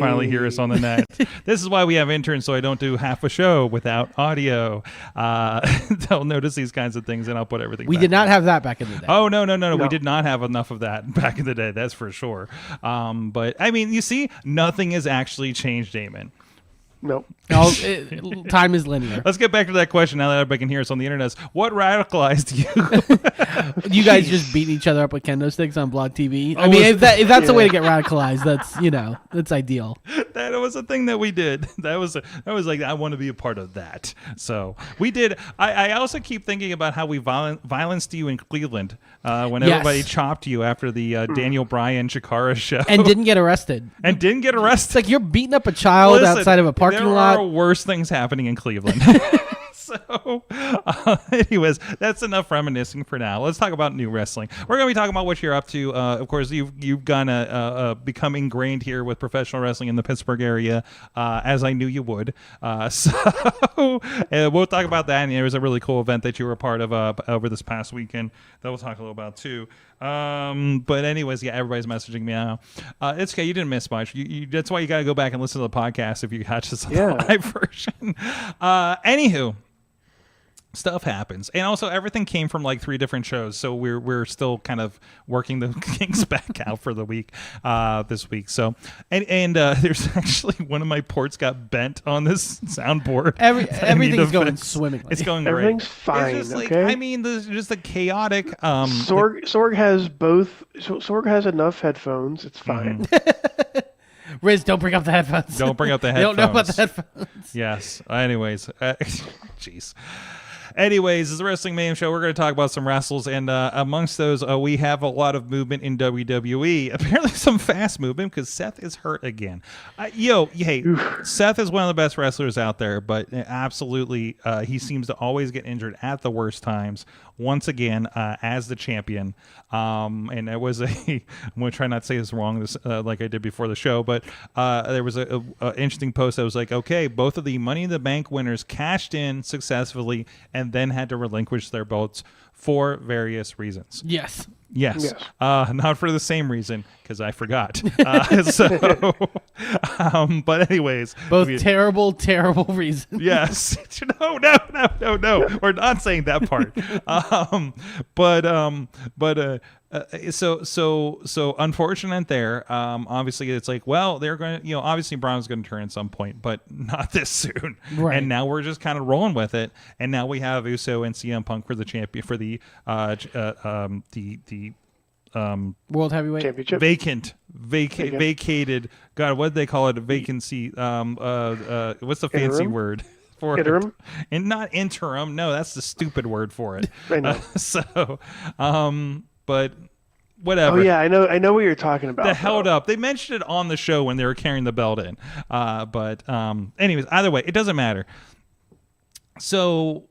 finally hear us on the net. This is why we have interns, so I don't do half a show without audio. They'll notice these kinds of things, and I'll put everything We back did not have that back in the day. Oh, no. We did not have enough of that back in the day. That's for sure. But, I mean, you see, nothing has actually changed, Eamon. Nope. Time is linear. Let's get back to that question now that everybody can hear us on the internet. What radicalized you? You guys just beating each other up with kendo sticks on Blog TV. I mean, if that's the way to get radicalized, that's ideal. That was a thing that we did. That was like, I want to be a part of that. So we did. I also keep thinking about how we violenced you in Cleveland when everybody chopped you after the Daniel Bryan Chikara show. And didn't get arrested. It's like you're beating up a child outside of a parking lot. There are worse things happening in Cleveland. So, anyways, that's enough reminiscing for now. Let's talk about new wrestling. We're going to be talking about what you're up to. Of course, you've gonna become ingrained here with professional wrestling in the Pittsburgh area, as I knew you would. So we'll talk about that. And there was a really cool event that you were a part of over this past weekend that we'll talk a little about too. But anyways, yeah, everybody's messaging me now. It's okay. You didn't miss much. That's why you got to go back and listen to the podcast if you catch this on the live version. Anywho. Stuff happens, and also everything came from like 3 different shows, so we're still kind of working the kinks back out for the week this week. So and there's actually one of my ports got bent on this soundboard. Everything's going swimmingly. It's going great. Everything's fine. It's just Okay. I mean, there's just a chaotic. Sorg has both. Sorg has enough headphones. It's fine. Riz, don't bring up the headphones. Don't bring up the headphones. They don't know about the headphones. Yes. Anyways, jeez. Anyways, this is the Wrestling Mayhem Show. We're going to talk about some wrestles, and amongst those, we have a lot of movement in WWE. Apparently some fast movement, because Seth is hurt again. Hey, Seth is one of the best wrestlers out there, but absolutely, he seems to always get injured at the worst times. Once again, as the champion, and there was I'm going to try not to say this wrong, like I did before the show, but there was a interesting post that was like, okay, both of the Money in the Bank winners cashed in successfully and then had to relinquish their belts for various reasons. Yes. Not for the same reason, because I forgot. But anyways, both terrible reasons. Yes. No. We're not saying that part. So unfortunate there. Obviously, it's like, well, they're going to, obviously Braun's going to turn at some point, but not this soon. Right. And now we're just kind of rolling with it. And now we have Uso and CM Punk for the champion for the World Heavyweight Championship. Vacated. God, what did they call it? A vacancy. What's the fancy word for interim? It? And not interim. No, that's the stupid word for it. I know. But whatever. Oh yeah, I know what you're talking about. The held up. They mentioned it on the show when they were carrying the belt in. But anyways, either way, it doesn't matter. So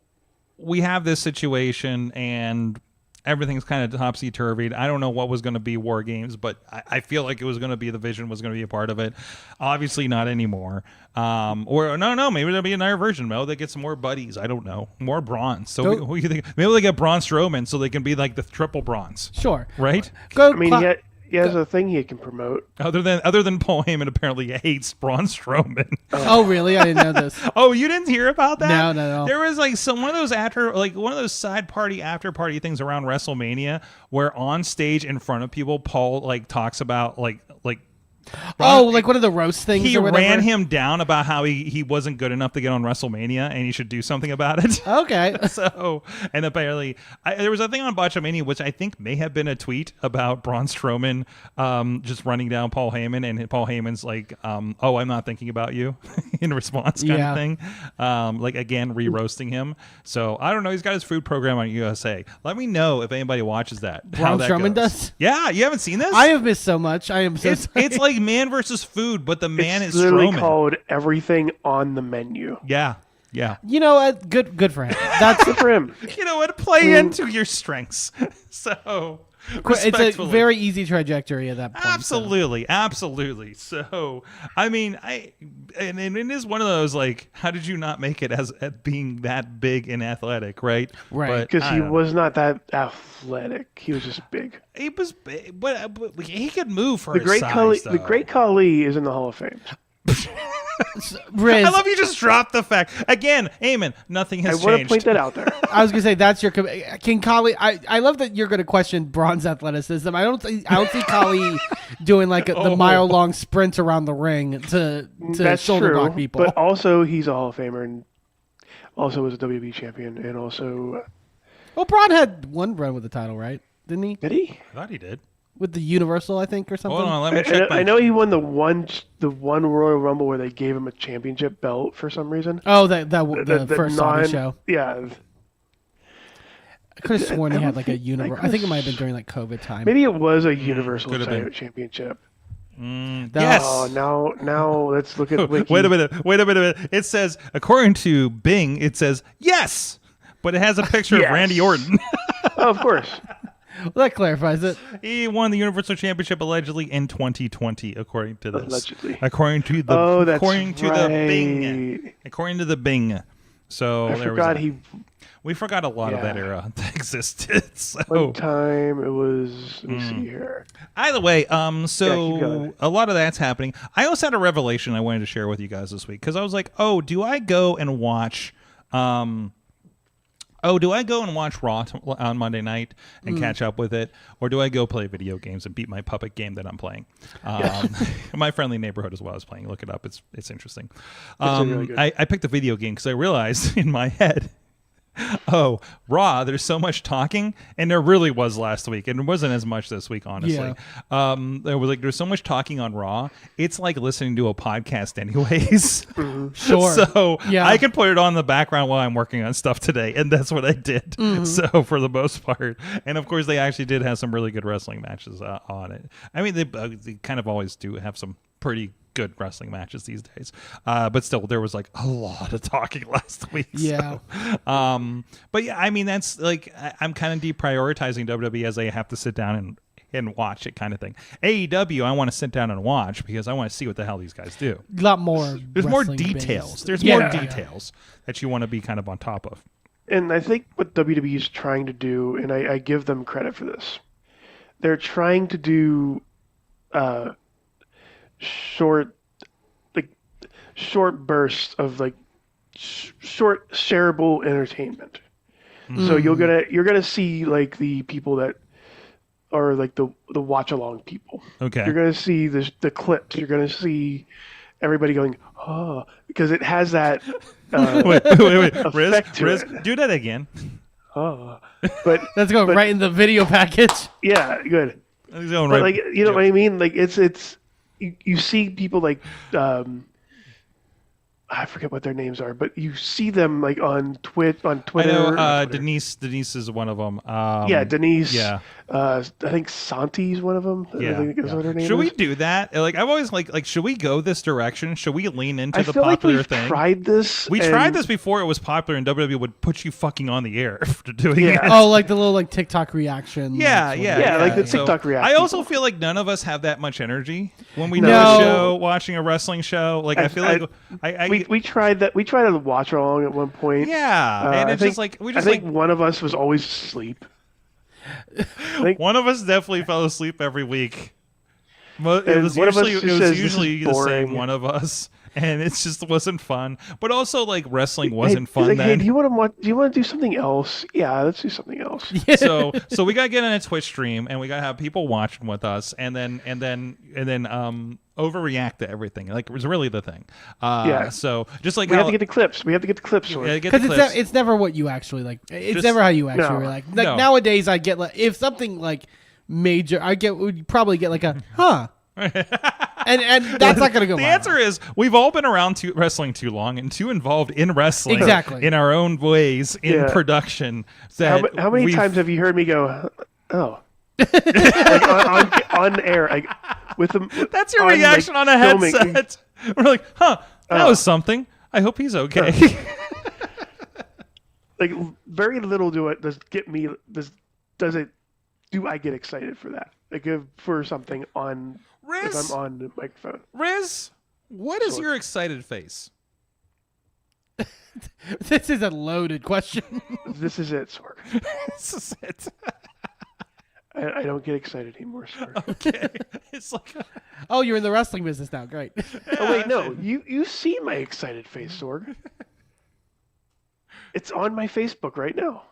we have this situation, and everything's kind of topsy-turvy. I don't know what was going to be War Games, but I feel like it was going to be, the Vision was going to be a part of it. Obviously not anymore. Or no, maybe there'll be another version. Maybe they get some more buddies. I don't know. More bronze. So who you think? Maybe they get Braun Strowman so they can be like the triple bronze. Sure. Right? He has a thing he can promote. Other than Paul Heyman apparently hates Braun Strowman. Oh, really? I didn't know this. Oh, you didn't hear about that? No. There was like one of those side party after party things around WrestleMania where on stage in front of people, Paul like talks about like Braun, like one of the roast things. He or whatever. ran him down about how he wasn't good enough to get on WrestleMania and he should do something about it. Okay. So, and apparently there was a thing on Botchamania which I think may have been a tweet about Braun Strowman just running down Paul Heyman, and Paul Heyman's like, oh, I'm not thinking about you in response kind of thing. Like again, re-roasting him. So I don't know. He's got his food program on USA. Let me know if anybody watches that. Braun Strowman does? Yeah, you haven't seen this? I have missed so much. I am so sorry. It's like man versus food, but the man it's is literally Strowman. Called Everything on the Menu. Yeah. You know what? Good for him. That's good for him. You know what? Play into your strengths. So It's a Respectfully. very easy trajectory at that point. Absolutely. So, I mean, and it is one of those like, how did you not make it as at being that big and athletic, right? Right. Because he was not that athletic. He was just big. He was big, but he could move for The his great size, Khali, though. the great Khali is in the Hall of Fame. Riz, I love you just dropped the fact again, Eamon. Nothing I has want to changed. point that out there. I was gonna say that's your King Kali. I love that you're gonna question Braun's athleticism. I don't see Kali doing like the mile long sprints around the ring to That's shoulder true, block people. but also he's a Hall of Famer and also was a WWE champion and also Well, Braun had one run with the title, right? Didn't he? did he? I thought he did. With the Universal, I think, or something. Hold on, let me check. I know he won the one Royal Rumble where they gave him a championship belt for some reason. Oh, the first Saudi show. Yeah, I could have sworn he had like a Universal. I think it might have been during like COVID time. maybe it was a Universal Could have been. Championship. Yes. Oh, now let's look at Wiki. Wait a minute. It says, according to Bing, it says yes, but it has a picture of Yes. Randy Orton. Oh, of course. Well, that clarifies it. He won the Universal Championship allegedly in 2020, according to this. Allegedly. According to the Oh, that's according to right. the Bing. According to the Bing. So I there forgot was we forgot a lot of that Yeah. era that existed. So one time it was. Let me see here. either way, keep going. a lot of that's happening. I also had a revelation I wanted to share with you guys this week because I was like, do I go and watch Raw on Monday night and catch up with it, or do I go play video games and beat my puppet game that I'm playing? My friendly neighborhood as well is playing. Look it up; it's interesting. really good. I picked the video game because I realized in my head, Raw, there's so much talking, and there really was last week, and it wasn't as much this week, honestly. Yeah. There's so much talking on Raw. It's like listening to a podcast anyways. Sure. So Yeah. I can put it on the background while I'm working on stuff today, and that's what I did. So for the most part, and of course they actually did have some really good wrestling matches on it. I mean, they kind of always do have some pretty good wrestling matches these days, but still there was like a lot of talking last week. Yeah. So, but yeah, I mean that's like I'm kind of deprioritizing WWE as I have to sit down and watch it kind of thing. AEW I want to sit down and watch because I want to see what the hell these guys do. A lot more. There's more wrestling details. based. There's Yeah. more details that you want to be kind of on top of. And I think what WWE is trying to do, and I give them credit for this, they're trying to do short bursts of like short shareable entertainment. So you're gonna see like the people that are like the watch along people. Okay. You're gonna see the clips. You're gonna see everybody going because it has that wait. effect to Riz, it. do that again. But Let's go right in the video package. yeah, good. He's going But right. like you know what I mean? Like it's you see people like I forget what their names are, but you see them like on Twitter. I know Denise is one of them. Yeah, Denise. Yeah. I think Santi's one of them. Yeah. I think is what her name Should we is. do that? Like I've always like should we go this direction? Should we lean into I the feel like popular we've thing? tried this. We and- tried this before it was popular, and WWE would put you fucking on the air for doing Yeah. it. Oh, like the little like TikTok reaction. Yeah, Yeah, like the TikTok react I also people. feel like none of us have that much energy when we No. do a show, watching a wrestling show. Like I feel like we tried that. We tried to watch along at one point. yeah, and I it's think, just like we I just think like one of us was always asleep. one of us definitely fell asleep every week. It And was one of us usually just it was says, "This is usually the same boring." one of us, and it just wasn't fun. But also like wrestling Hey, wasn't he's fun like, hey, then. do you want to do something else? Yeah, let's do something else. so we gotta get on a Twitch stream and we gotta have people watching with us and then overreact to everything. Like it was really the thing. Yeah. So just like We how, have to get the clips. We have to get the clips. yeah, Sorted. get the Because clips. it's never what you actually like. It's Just- never how you actually No. react. Like No. nowadays, I get like if something like major, would probably get like a and that's not gonna go. The viral. answer is we've all been around wrestling too long and too involved in wrestling Exactly. in our own ways in Yeah. production that How many we've- times have you heard me go, oh, like on air, like with them? that's your on, reaction like, on a filming. headset. We're like, that was something. I hope he's okay. Like very little does it do I get excited for that? Like for something on Riz? if I'm on the microphone. Riz, what is Sure. your excited face? This is a loaded question. This is it, Sorg. This is it. I don't get excited anymore, Sorg. Okay. It's like, Oh, you're in the wrestling business now. Great. Oh wait, no. You see my excited face, Sorg. It's on my Facebook right now.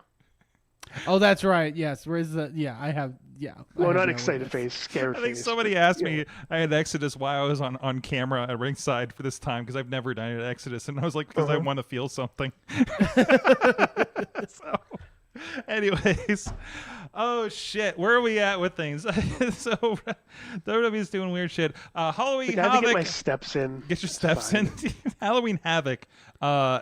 Oh, that's right. Yes. Where's the? Yeah, I have. Yeah. Well, I have not no excited idea. face, scared I think face. somebody asked me, I had Exodus while I was on camera at ringside for this time because I've never done it at Exodus. And I was like, because I want to feel something. So, anyways, oh shit, where are we at with things? So WWE's doing weird shit. Halloween I had to get my Havoc. steps in. Get your steps in. Halloween Havoc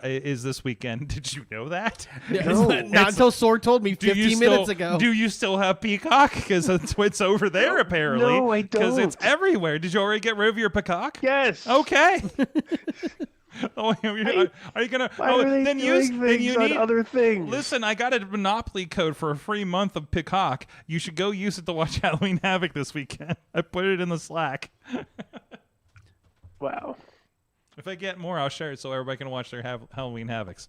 is this weekend. Did you know that? No. Not until Sorg told me 15 minutes ago. Do you still have Peacock? Because it's over there apparently. No, I Because it's don't. everywhere. Did you already get rid of your Peacock? Yes. Okay. Oh, are you gonna? Why Oh, are they then doing use. things Then you on need. other things? Listen, I got a Monopoly code for a free month of Peacock. You should go use it to watch Halloween Havoc this weekend. I put it in the Slack. Wow. If I get more, I'll share it so everybody can watch their Halloween Havocs.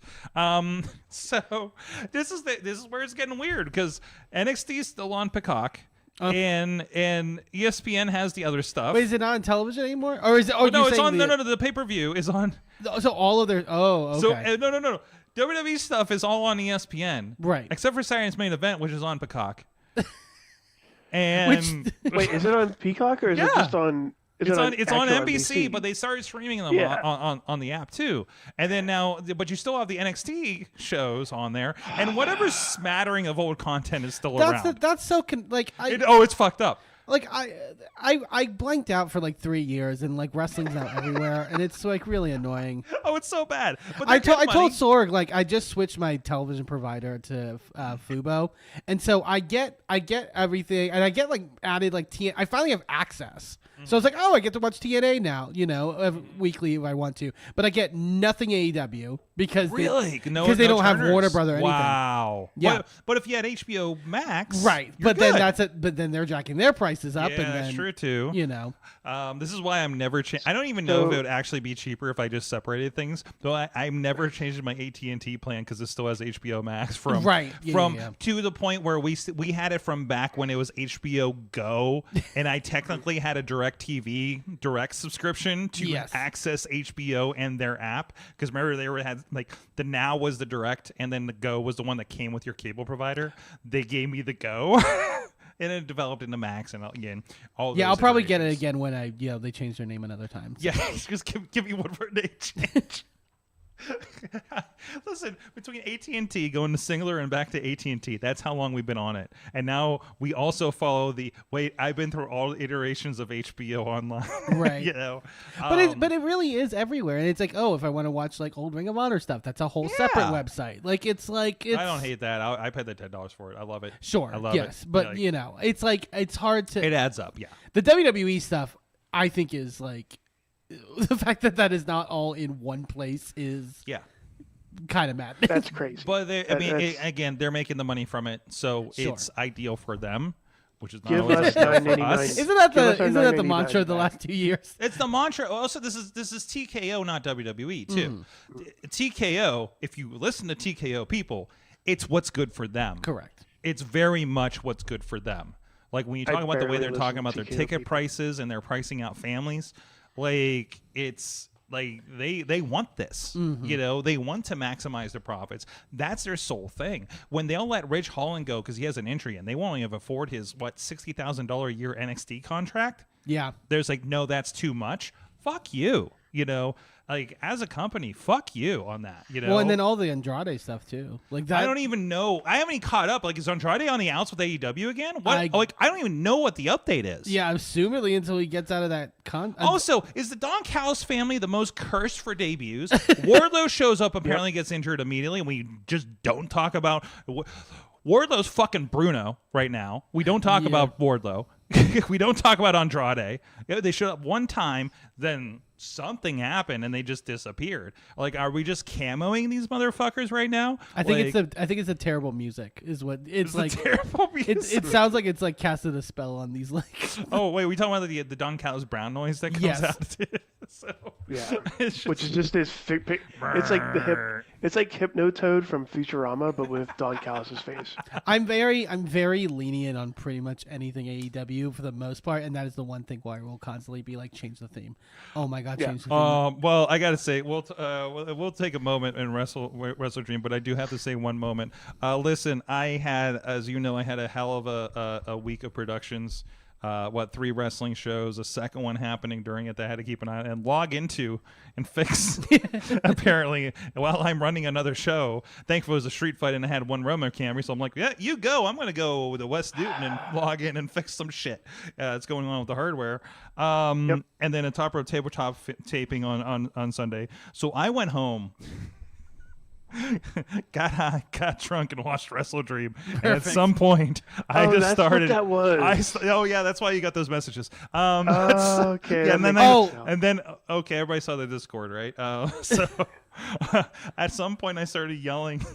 So this is where it's getting weird because NXT is still on Peacock. And ESPN has the other stuff. Wait, is it not on television anymore? Or is it? Oh, no, you're it's saying on. No, the pay-per-view is on. So all of their. Oh, okay. So no. WWE stuff is all on ESPN, Right. Except for Saturday's main event, which is on Peacock. And Wait, is it on Peacock or is it Yeah. just on? Is it's it on actual NBC, but they started streaming them Yeah. on the app too. And then now, but you still have the NXT shows on there, and whatever smattering of old content is still around. That's so It's fucked up. I blanked out for like 3 years and like wrestling's now everywhere and it's like really annoying. Oh, it's so bad. But I they're told getting money. Sorg like I just switched my television provider to Fubo, and so I get everything, and I get like added like I finally have access. So I was like, oh, I get to watch TNA now, weekly if I want to, but I get nothing AEW because Really? because they don't have Turners? Warner Brother or anything. Wow. Yeah. But if you had HBO Max, Right, you're but then good. that's it. But then they're jacking their prices up, Yeah, and then that's true too. This is why I'm never. I don't even know if it would actually be cheaper if I just separated things. Though I'm never changing my AT&T plan because it still has HBO Max from Right. Yeah, yeah. to the point where we had it from back when it was HBO Go, and I technically had a direct subscription to Yes. access HBO and their app, because remember they had like the Now was the direct and then the Go was the one that came with your cable provider. They gave me the Go. And it developed into Max, and again, all yeah, those I'll probably get it iterations. again when they change their name another time. So. Yeah, just give me one for name change. Listen, between AT&T going to Singular and back to AT&T, that's how long we've been on it. And now we also follow I've been through all iterations of HBO Online. Right. But it really is everywhere, and it's like, oh, if I want to watch like old Ring of Honor stuff, that's a whole separate website. I don't hate that. I paid the $10 for it. I love it. Sure, I love yes, it. but it's like it's hard to. It adds up. Yeah. The WWE stuff, I think, is like the fact that is not all in one place is kind of mad. That's crazy. But again, they're making the money from it, so Sure. it's ideal for them, which is not Give always us ideal for $9.99. us. Isn't that Give us our the $9.99 mantra of the back. last 2 years? It's the mantra. Also, this is TKO, not WWE too. TKO. If you listen to TKO people, it's what's good for them. Correct. It's very much what's good for them. Like when you talk about the way barely they're talking listen about to their TKO ticket people. prices and they're pricing out families, like it's like they want this. They want to maximize their profits. That's their sole thing. When they'll let Ridge Holland go because he has an injury and they won't even afford his $60,000 a year NXT contract. Yeah. There's like, no, that's too much. Fuck you. Like as a company, fuck you on that. Well, and then all the Andrade stuff too. Like that. I don't even know. I haven't even caught up. Like, is Andrade on the outs with AEW again? What? I don't even know what the update is. Yeah, assumedly until he gets out of that Also, is the Don Callis family the most cursed for debuts? Wardlow shows up, apparently gets injured immediately, and we just don't talk about Wardlow's fucking Bruno right now. We don't talk about Wardlow. We don't talk about Andrade. They showed up one time, then something happened and they just disappeared. Like, are we just camoing these motherfuckers right now? I think it's the terrible music is what it's like. Terrible music. It sounds like it's like casted a spell on these like. Oh wait, we talking about the Don Callis Brown noise that comes out. So Yeah, it's which is just this. It's like it's like Hypnotoad from Futurama, but with Don Callis' face. I'm very lenient on pretty much anything AEW for the most part, and that is the one thing where I will constantly be like, change the theme. Oh my god, change the theme. Well, I gotta say, we'll take a moment and Wrestle Dream, but I do have to say one moment. Listen, I had, as you know, I had a hell of a week of productions. 3 wrestling shows, a second one happening during it that I had to keep an eye on and log into and fix apparently while I'm running another show. Thankfully it was a street fight and I had one Roman camera, so I'm like, yeah, you go. I'm going to go to West Newton and log in and fix some shit that's going on with the hardware. And then a Top Rope tabletop taping on Sunday. So I went home. got drunk and watched Wrestle Dream. And at some point, I just started. What that was. That's why you got those messages. Okay. Yeah, and then everybody saw the Discord, right? So at some point, I started yelling.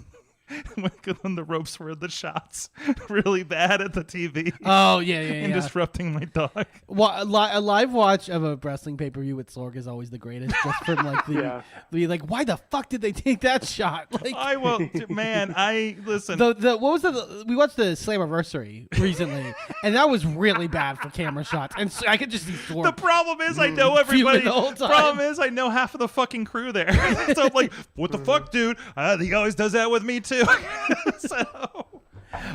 When the ropes were the shots really bad at the TV. Oh yeah, and disrupting my dog. Well, a live watch of a wrestling pay-per-view with Sorg is always the greatest. Just from like the like, why the fuck did they take that shot? Like, I will, man. I listen. What was we watched the Slammiversary recently, and that was really bad for camera shots. And so I could just see Sorg. The problem is I know everybody. The whole time. Problem is I know half of the fucking crew there. So I'm like, what the fuck, dude? He always does that with me too.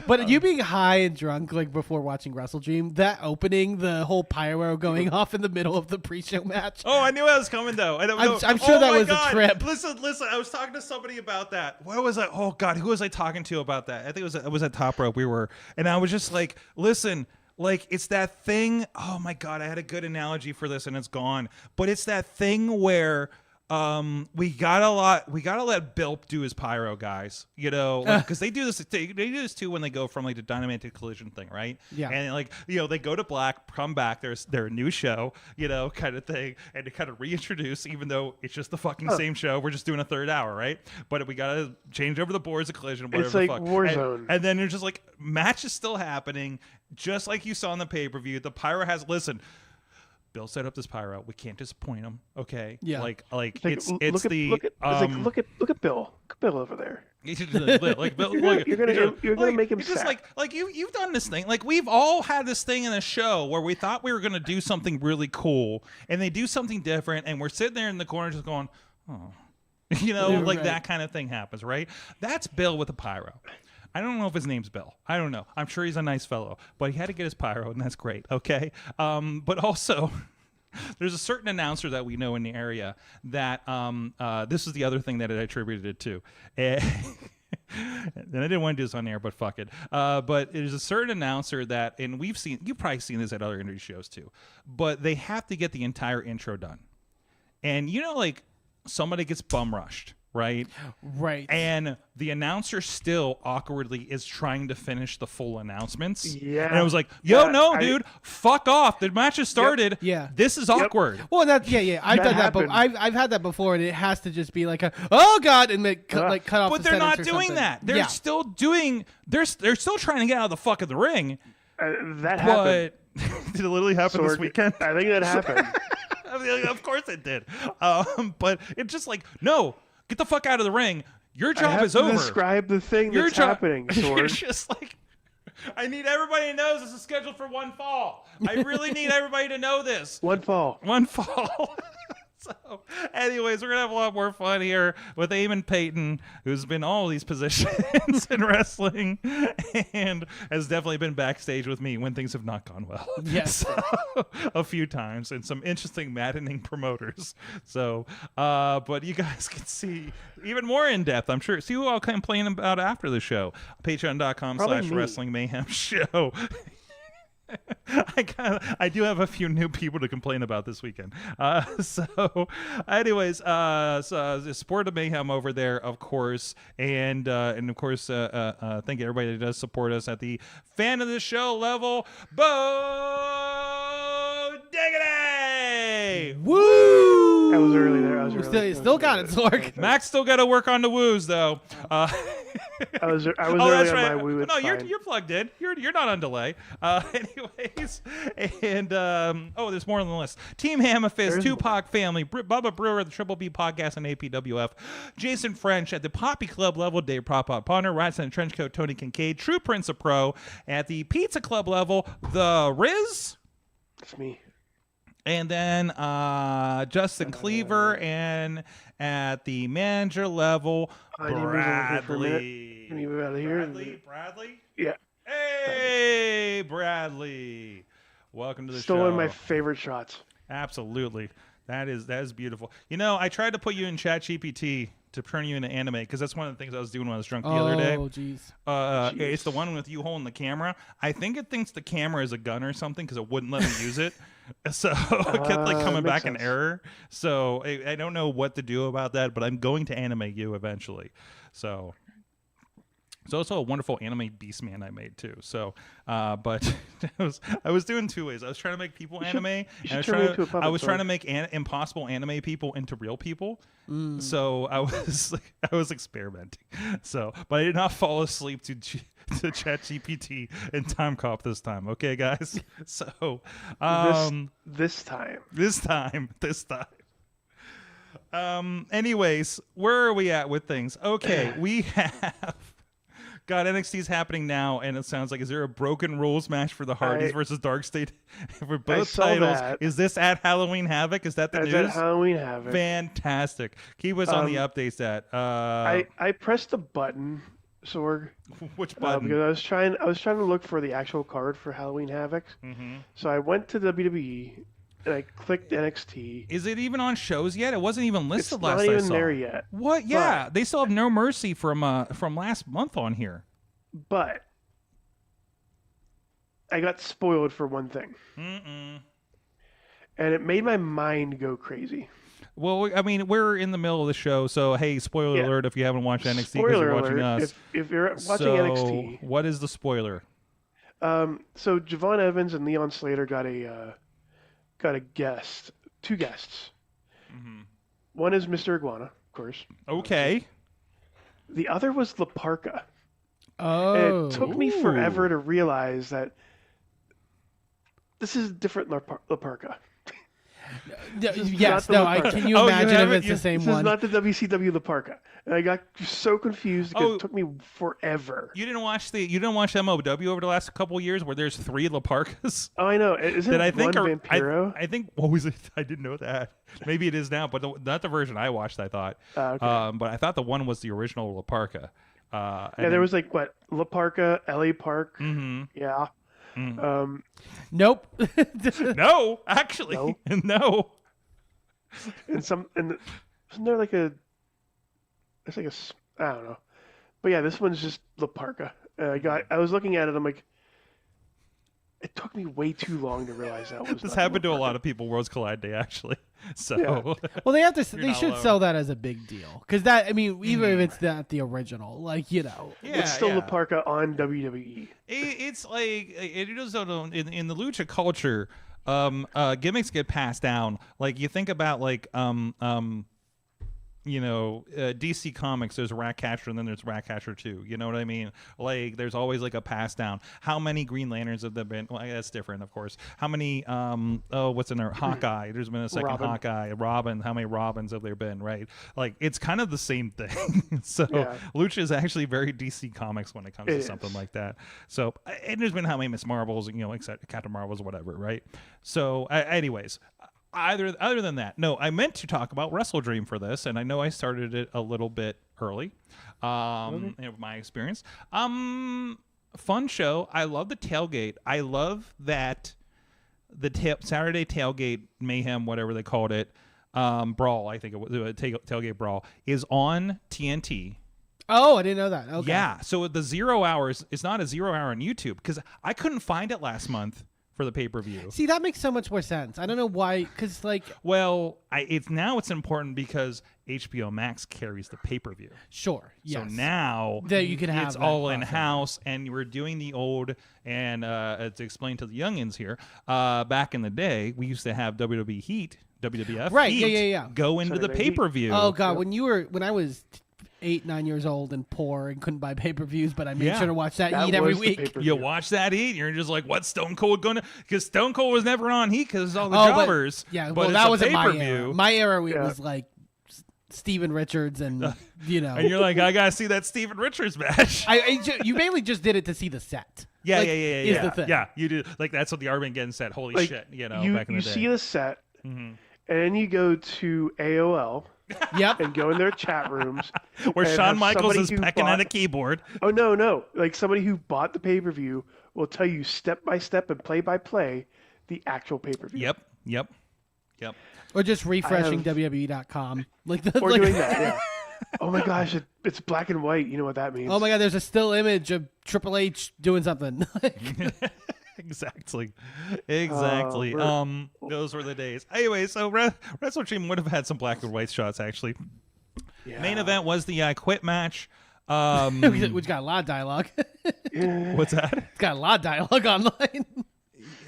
But you being high and drunk like before watching Wrestle Dream, that opening, the whole pyro going off in the middle of the pre-show match. Oh, I knew I was coming though. I'm sure that was a trip. Listen. I was talking to somebody about that. Where was I? Oh God, who was I talking to about that? I think it was at Top Rope. And I was just like, listen. Like, it's that thing. Oh my God, I had a good analogy for this and it's gone. But it's that thing where. We gotta let Bill do his pyro, guys. You know, because they do this. They do this too when they go from like the Dynamite to Collision thing, right? Yeah. And like they go to black, come back. There's their new show, kind of thing, and to kind of reintroduce, even though it's just the fucking same show. We're just doing a third hour, right? But we gotta change over the boards of Collision. Whatever It's like the fuck. Warzone. And then there's just like match is still happening, just like you saw in the pay-per-view. The pyro has Bill set up this pyro. We can't disappoint him. Okay. Yeah. Look at Bill. Look at Bill over there. Like Bill, You're gonna make him just sad. like you've done this thing. Like we've all had this thing in a show where we thought we were gonna do something really cool, and they do something different, and we're sitting there in the corner just going, oh, like that kind of thing happens, right? That's Bill with a pyro. I don't know if his name's Bill. I don't know. I'm sure he's a nice fellow, but he had to get his pyro, and that's great. Okay. But also, there's a certain announcer that we know in the area that this is the other thing that it attributed it to. And I didn't want to do this on air, but fuck it. But there's a certain announcer that, and you've probably seen this at other indie shows too, but they have to get the entire intro done. And like somebody gets bum rushed. Right. And the announcer still awkwardly is trying to finish the full announcements. Yeah. And I was like, dude, fuck off. The match has started. Yep. Yeah. This is awkward. Well, I've done that, but I've had that before, and it has to just be like oh God, and cut off. But they're not doing that. They're still doing. They're still trying to get out of the fuck of the ring. That happened. Did it literally happen this weekend? I think that happened. I mean, of course it did. But it's just like, no. Get the fuck out of the ring. Your job is over. Describe the thing that's happening, Sword. You're just like, I need everybody to know this is scheduled for one fall. I really need everybody to know this. One fall. So, anyways, we're going to have a lot more fun here with Eamon Paton, who's been all these positions in wrestling and has definitely been backstage with me when things have not gone well. Yes. A few times, and some interesting maddening promoters. So, but you guys can see even more in depth, I'm sure. See who I'll complain about after the show. Patreon.com/Wrestling Mayhem Show. I do have a few new people to complain about this weekend. Anyways, support the Mayhem over there, of course, and of course, thank you everybody that does support us at the fan of the show level. Bo Diggity! Woo! I was early there. I was early. Still got it, Zork. Max still got to work on the woos though. I was early that's on right. my woo. No, you're plugged in. You're not on delay. Anyways, and there's more on the list. Team Hammerfist, Tupac Family, Bubba Brewer, the Triple B Podcast and APWF, Jason French at the Poppy Club level, Dave Prop Punter, Rats in a Trench Coat, Tony Kincaid, True Prince of Pro at the Pizza Club level, the Riz. It's me. And then Justin Cleaver, and at the manager level, Bradley. Can you move out of here? Bradley? Yeah. Hey, Bradley. Welcome to the show. Still one of my favorite shots. Absolutely. That is beautiful. You know, I tried to put you in ChatGPT to turn you into anime because that's one of the things I was doing when I was drunk the other day. Oh, jeez. It's the one with you holding the camera. I think it thinks the camera is a gun or something because it wouldn't let me use it. So it kept like coming back in error. So I don't know what to do about that, but I'm going to animate you eventually. So it's also a wonderful anime Beastman I made too. So, but I was doing two ways. I was trying to make people anime, and I was trying to make impossible anime people into real people. So I was experimenting. So, but I did not fall asleep to ChatGPT and Time Cop this time. Okay, guys. So, this time. Anyways, where are we at with things? Okay, we have. God, NXT's happening now, and it sounds like, is there a broken rules match for the Hardys versus Dark State for both titles? That. Is this at Halloween Havoc? Is that the news? At Halloween Havoc. Fantastic. Keep us on the updates. I pressed the button, Sorg. Which button? Because I was trying to look for the actual card for Halloween Havoc. Mm-hmm. So I went to WWE and I clicked NXT. Is it even on shows yet? It wasn't even listed last I saw. It's not even there yet. What? Yeah, they still have No Mercy from last month on here. But I got spoiled for one thing. And it made my mind go crazy. Well, I mean, we're in the middle of the show, so hey, spoiler alert if you haven't watched NXT because you're watching us. If you're watching NXT. What is the spoiler? So Javon Evans and Leon Slater got a guest, two guests. Mm-hmm. One is Mr. Iguana, of course. Okay. The other was La Parka. Oh. And it took me forever to realize that this is different La Parka. Yes, no, can you imagine if it's the same this one? This is not the WCW La Parka. And I got so confused because it took me forever. You didn't watch MOW over the last couple of years where there's 3 La Parkas? Oh, I know. Isn't it one Vampiro? I think, what was it? I didn't know that. Maybe it is now, but not the version I watched, I thought. Okay. But I thought the one was the original La Parka. There was like, what, La Parka, LA Park? Mm-hmm. Yeah. Nope. No, actually, no. And isn't there like I don't know, but yeah, this one's just La Parka. I was looking at it, I'm like, it took me way too long to realize that was. This happened to a lot of people. Worlds Collide Day, actually. So, well, they should sell that as a big deal because even if it's not the original, it's still La Parka on WWE. It's like it is in the lucha culture. Gimmicks get passed down. Like you think about DC Comics, there's Ratcatcher and then there's Ratcatcher 2. You know what I mean? Like there's always like a pass down. How many Green Lanterns have there been? Well, that's different, of course. How many what's in there? Hawkeye. There's been a second Hawkeye. Robin. How many Robins have there been, right? Like it's kind of the same thing. So lucha is actually very DC Comics when it comes to something like that. So and there's been how many Miss Marvels, except Captain Marvels, whatever, right? So anyways, other than that, no, I meant to talk about Wrestle Dream for this, and I know I started it a little bit early. My experience. Fun show. I love the tailgate. I love that the Saturday tailgate mayhem, whatever they called it, brawl. I think it was tailgate brawl is on TNT. Oh, I didn't know that. Okay. Yeah. So the 0 hours is not a 0 hour on YouTube because I couldn't find it last month for the pay-per-view. See, that makes so much more sense. I don't know why, because like, Well, it's important because HBO Max carries the pay-per-view. sure, yes. So now that you can have it's that all crossover. in-house, and we're doing the old, and to explain to the youngins here, back in the day, we used to have WWE Heat, WWF Right, Heat yeah. go into the Saturday Heat. pay-per-view. Oh god, when I was 8-9 years old and poor and couldn't buy pay-per-views, but I made Yeah. sure to watch that That Heat every was the week. pay-per-view. You watch that Heat, and you're just like, what's Stone Cold going to... Because Stone Cold was never on Heat because all the Oh, jobbers. yeah, but well, it's that a wasn't my pay-per-view. era. My era, it Yeah. was like Steven Richards and, you know. And you're like, I got to see that Steven Richards match. You mainly just did it to see the set. Yeah, Like, yeah. is the thing. Yeah, you do. Like, that's what the Armageddon said. Holy Like, shit, you back in the day. see the set, and then you go to AOL Yep. and go in their chat rooms. Where and Shawn have Michaels somebody is who pecking at a bought- keyboard. Oh no! Like somebody who bought the pay-per-view will tell you step by step and play by play the actual pay-per-view. Yep. Or just refreshing have- WWE.com. Like the, Or like, doing that, yeah. Oh my gosh, it's black and white. You know what that means? oh my god, there's a still image of Triple H doing something. Exactly. we're- Those were the days. Anyway, so Wrestle Dream would have had some black and white shots, actually. Yeah. Main event was the quit match. Which got a lot of dialogue. What's that? It's got a lot of dialogue online.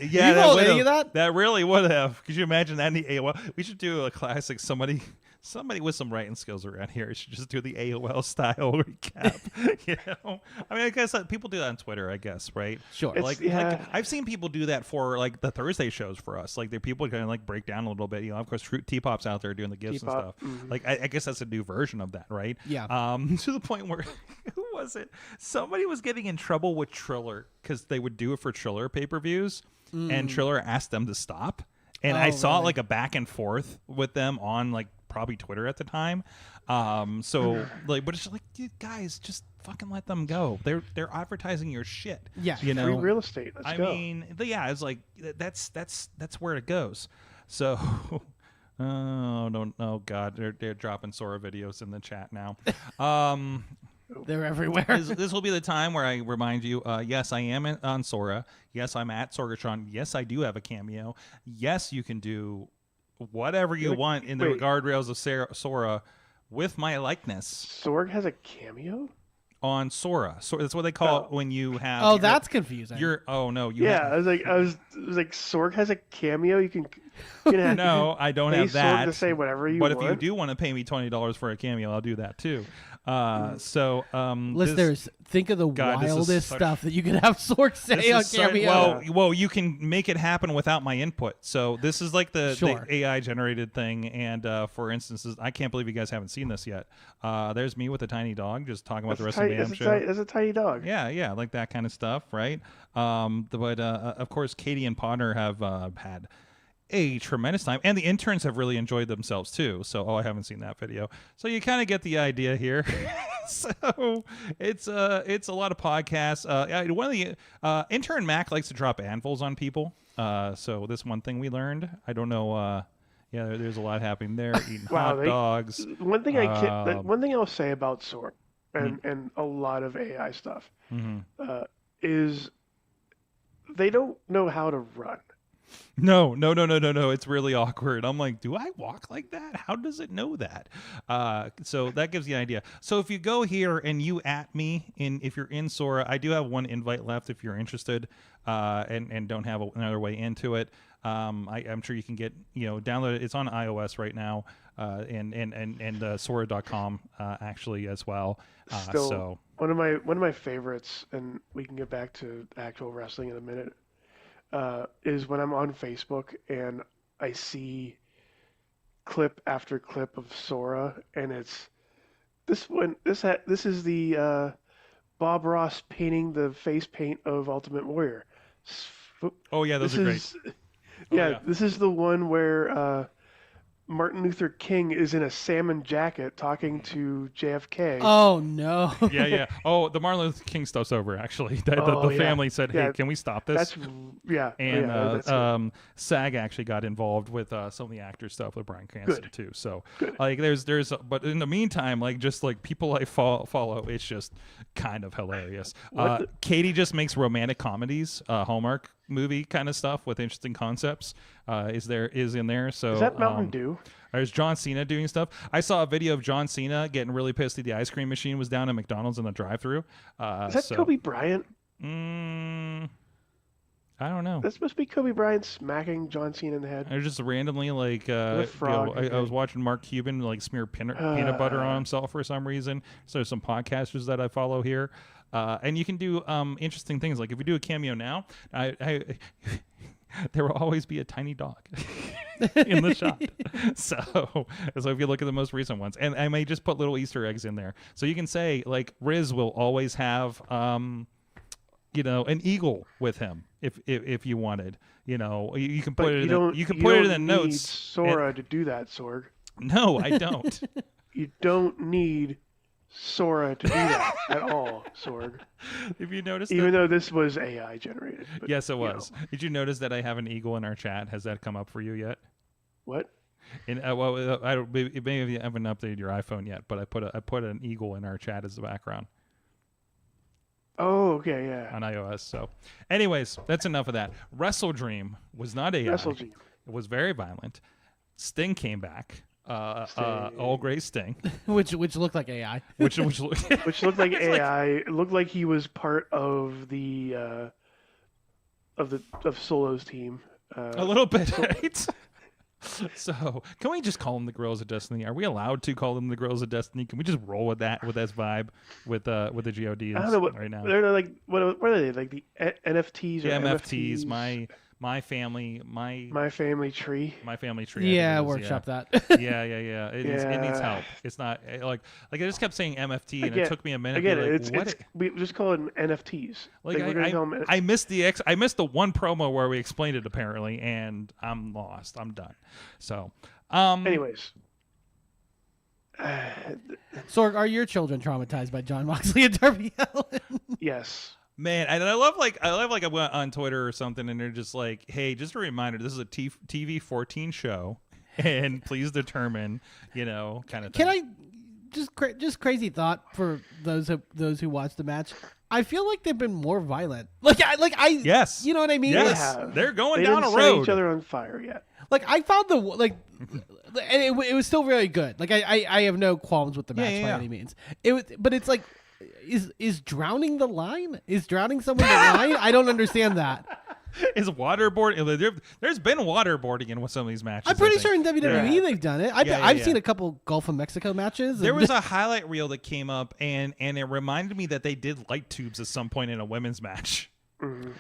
Yeah, You rolled would've- any of that? That really would have. Could you imagine that in the AOL? We should do a classic. Somebody with some writing skills around here should just do the AOL style recap. I mean, I guess people do that on Twitter. I guess, right? Sure. It's- Like I've seen people do that for like the Thursday shows for us. Like the people kind of like break down a little bit. Of course, T-Pop's out there doing the gifts and T-Pop, stuff. Like I guess that's a new version of that, right? Yeah. To the point where who was it? Somebody was getting in trouble with Triller because they would do it for Triller pay-per-views, and Triller asked them to stop. And I Oh, saw really? like a back and forth with them on like probably Twitter at the time. So like, but it's just like, dude, guys, just fucking let them go. They're advertising your shit. Yeah. you know. Free real estate. Let's I go. mean, yeah, it's like that's where it goes. So, oh God, they're dropping Sora videos in the chat now. They're everywhere. This will be the time where I remind you, yes, I am on Sora. Yes, I'm at Sorgatron. Yes, I do have a cameo. Yes, you can do whatever you want in the wait. guardrails of Sora with my likeness Sorg has a cameo? on Sora. So that's what they call it when you have. Oh, that's confusing. Oh no, you Yeah, have- I was like, Sorg has a cameo. You can have, No, I don't pay have that. Sorg to say whatever you But want. if you do want to pay me $20 for a cameo, I'll do that too. So, Listeners, think of the God, this is wildest such- stuff that you could have Sorg this say on is cameo. well, you can make it happen without my input. So this is like the Sure. AI generated thing. And for instances, I can't believe you guys haven't seen this yet. There's me with a tiny dog just talking about the rest of the damn show. That's a tiny dog. Yeah, like that kind of stuff, right? But of course, Katie and Potter have had a tremendous time, and the interns have really enjoyed themselves too. So, I haven't seen that video. So you kind of get the idea here. So it's a lot of podcasts. One of the intern Mac likes to drop anvils on people. So this one thing we learned. I don't know. There's a lot happening there. Eating Wow, hot dogs. One thing one thing I'll say about Sorg and a lot of AI stuff is they don't know how to run. No. It's really awkward. I'm like, do I walk like that? How does it know that? So that gives you an idea. So if you go here and you at me, if you're in Sora, I do have one invite left if you're interested and don't have another way into it. I'm sure you can get, download it. It's on iOS right now and Sora.com actually as well. Still, one of my favorites, and we can get back to actual wrestling in a minute, is when I'm on Facebook and I see clip after clip of Sora, and it's this one. This is the Bob Ross painting the face paint of Ultimate Warrior. Oh yeah, those are great. Yeah, yeah. this is the one where Martin Luther King is in a salmon jacket talking to JFK. Oh no. Yeah. Oh, the Martin Luther King stuff's over. Actually, the Yeah. family said, "Hey, Yeah. can we stop this?" That's And that's it. SAG actually got involved with some of the actor stuff with Bryan Cranston Good. too. So like there's but in the meantime, like just like people I follow, it's just kind of hilarious. Katie just makes romantic comedies, Hallmark movie kind of stuff with interesting concepts is in there. So Is that Mountain Dew? There's John Cena doing stuff. I saw a video of John Cena getting really pissed that the ice cream machine was down at McDonald's in the drive-thru. Is that Kobe Bryant? I don't know. That's supposed to be Kobe Bryant smacking John Cena in the head. I just randomly like frog, I was watching Mark Cuban like smear peanut butter on himself for some reason. So there's some podcasters that I follow here, and you can do interesting things. Like if you do a cameo now, there will always be a tiny dog in the shot. So if you look at the most recent ones, and I may just put little Easter eggs in there, so you can say like Riz will always have an eagle with him if you wanted. You can put it. You can put it in the notes. Sora to do that, Sorg. No, I don't. You don't need Sora to do that at all, Sorg. If you noticed, even though this was AI generated. But, yes, it was. Did you notice that I have an eagle in our chat? Has that come up for you yet? What? Maybe you haven't updated your iPhone yet, but I put an eagle in our chat as the background. Oh, okay, yeah. On iOS. So, anyways, that's enough of that. Wrestle Dream was not AI. Wrestle Dream. It was very violent. Sting came back. All Gray Sting, which looked like AI. which looked like AI. It looked like he was part of the Solo's team. A little bit, right? So, can we just call them the Guerrillas of Destiny? Are we allowed to call them the Guerrillas of Destiny? Can we just roll with that vibe with the GODs I don't know what, right now? They're like what are they like the NFTs or MFTs? MFTs? My family tree. My family tree. Yeah, workshop that. Yeah. It needs help. It's not like I just kept saying MFT, and it took me a minute. We just call it NFTs. I missed the one promo where we explained it apparently, and I'm lost. I'm done. So, anyways. Sorg, are your children traumatized by John Moxley and Darby Allin? Yes. Man, and I love I went on Twitter or something, and they're just like, "Hey, just a reminder, this is a TV 14 show, and please determine, kind of thing." Can I just crazy thought for those who watch the match? I feel like they've been more violent. Yes, you know what I mean? Yes, they're going down a road. They didn't set each other on fire yet. Like I found and it was still really good. Like I have no qualms with the match by any means. But it's like. Is drowning the line? Is drowning someone the line? I don't understand that. Is waterboarding? There's been waterboarding in some of these matches. I'm pretty sure in WWE they've done it. I've seen a couple Gulf of Mexico matches. There was a highlight reel that came up, and it reminded me that they did light tubes at some point in a women's match. Mm-hmm.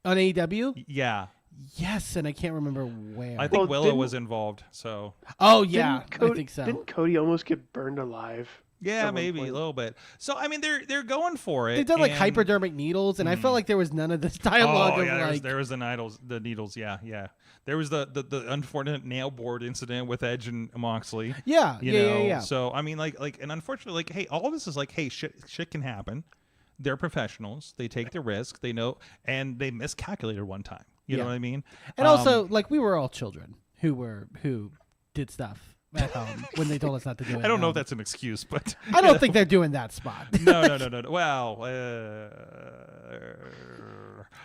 On AEW? Yeah. Yes, and I can't remember where. I think Willow was involved. So. Oh yeah, I think so. Didn't Cody almost get burned alive? Yeah, maybe a little bit. So I mean, they're going for it. They've done like hypodermic needles, and I felt like there was none of this dialogue. Oh yeah, there was the needles. Yeah. There was the unfortunate nail board incident with Edge and Moxley. Yeah. So I mean, and unfortunately, hey, all this is hey, shit can happen. They're professionals. They take the risk. They know, and they miscalculated one time. You know what I mean? And also, we were all children who did stuff at home when they told us not to do it. I don't know if that's an excuse, but I don't think they're doing that spot. No. Well,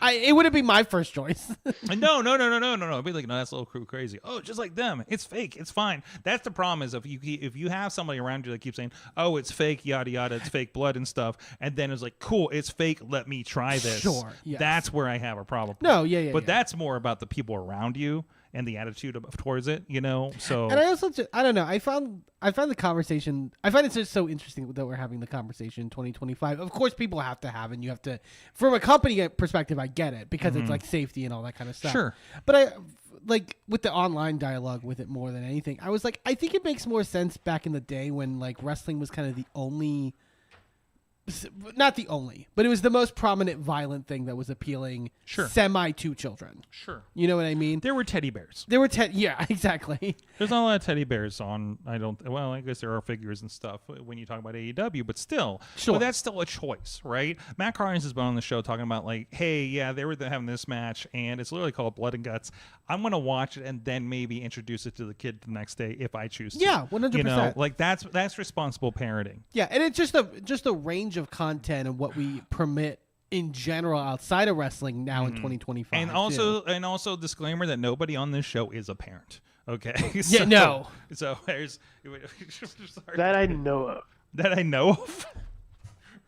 it wouldn't be my first choice. No. I'd be like, no, that's a little crazy. Oh, just like them. It's fake. It's fine. That's the problem is if you have somebody around you that keeps saying, oh, it's fake, yada, yada, it's fake blood and stuff. And then it's like, cool, it's fake. Let me try this. Sure. Yes. That's where I have a problem. No, yeah. But that's more about the people around you and the attitude towards it, So, and I also, I don't know. I found the conversation. I find it just so interesting that we're having the conversation in 2025. Of course, people have to have, and you have to, from a company perspective, I get it because it's like safety and all that kind of stuff. Sure. But I with the online dialogue with it more than anything. I was like, I think it makes more sense back in the day when wrestling was kind of the only. Not the only, but it was the most prominent violent thing that was appealing semi to children. Sure. You know what I mean? There were teddy bears. Yeah, exactly. There's not a lot of teddy bears on, I guess there are figures and stuff when you talk about AEW, but still. Sure. But that's still a choice, right? Matt Carnes has been on the show talking about hey, yeah, they were having this match, and it's literally called Blood and Guts. I'm going to watch it and then maybe introduce it to the kid the next day if I choose to. Yeah, 100%. That's responsible parenting. Yeah, and it's just a range of content and what we permit in general outside of wrestling now in 2025. And also disclaimer that nobody on this show is a parent. Okay. Yeah, no. So there's That I know of. That I know of.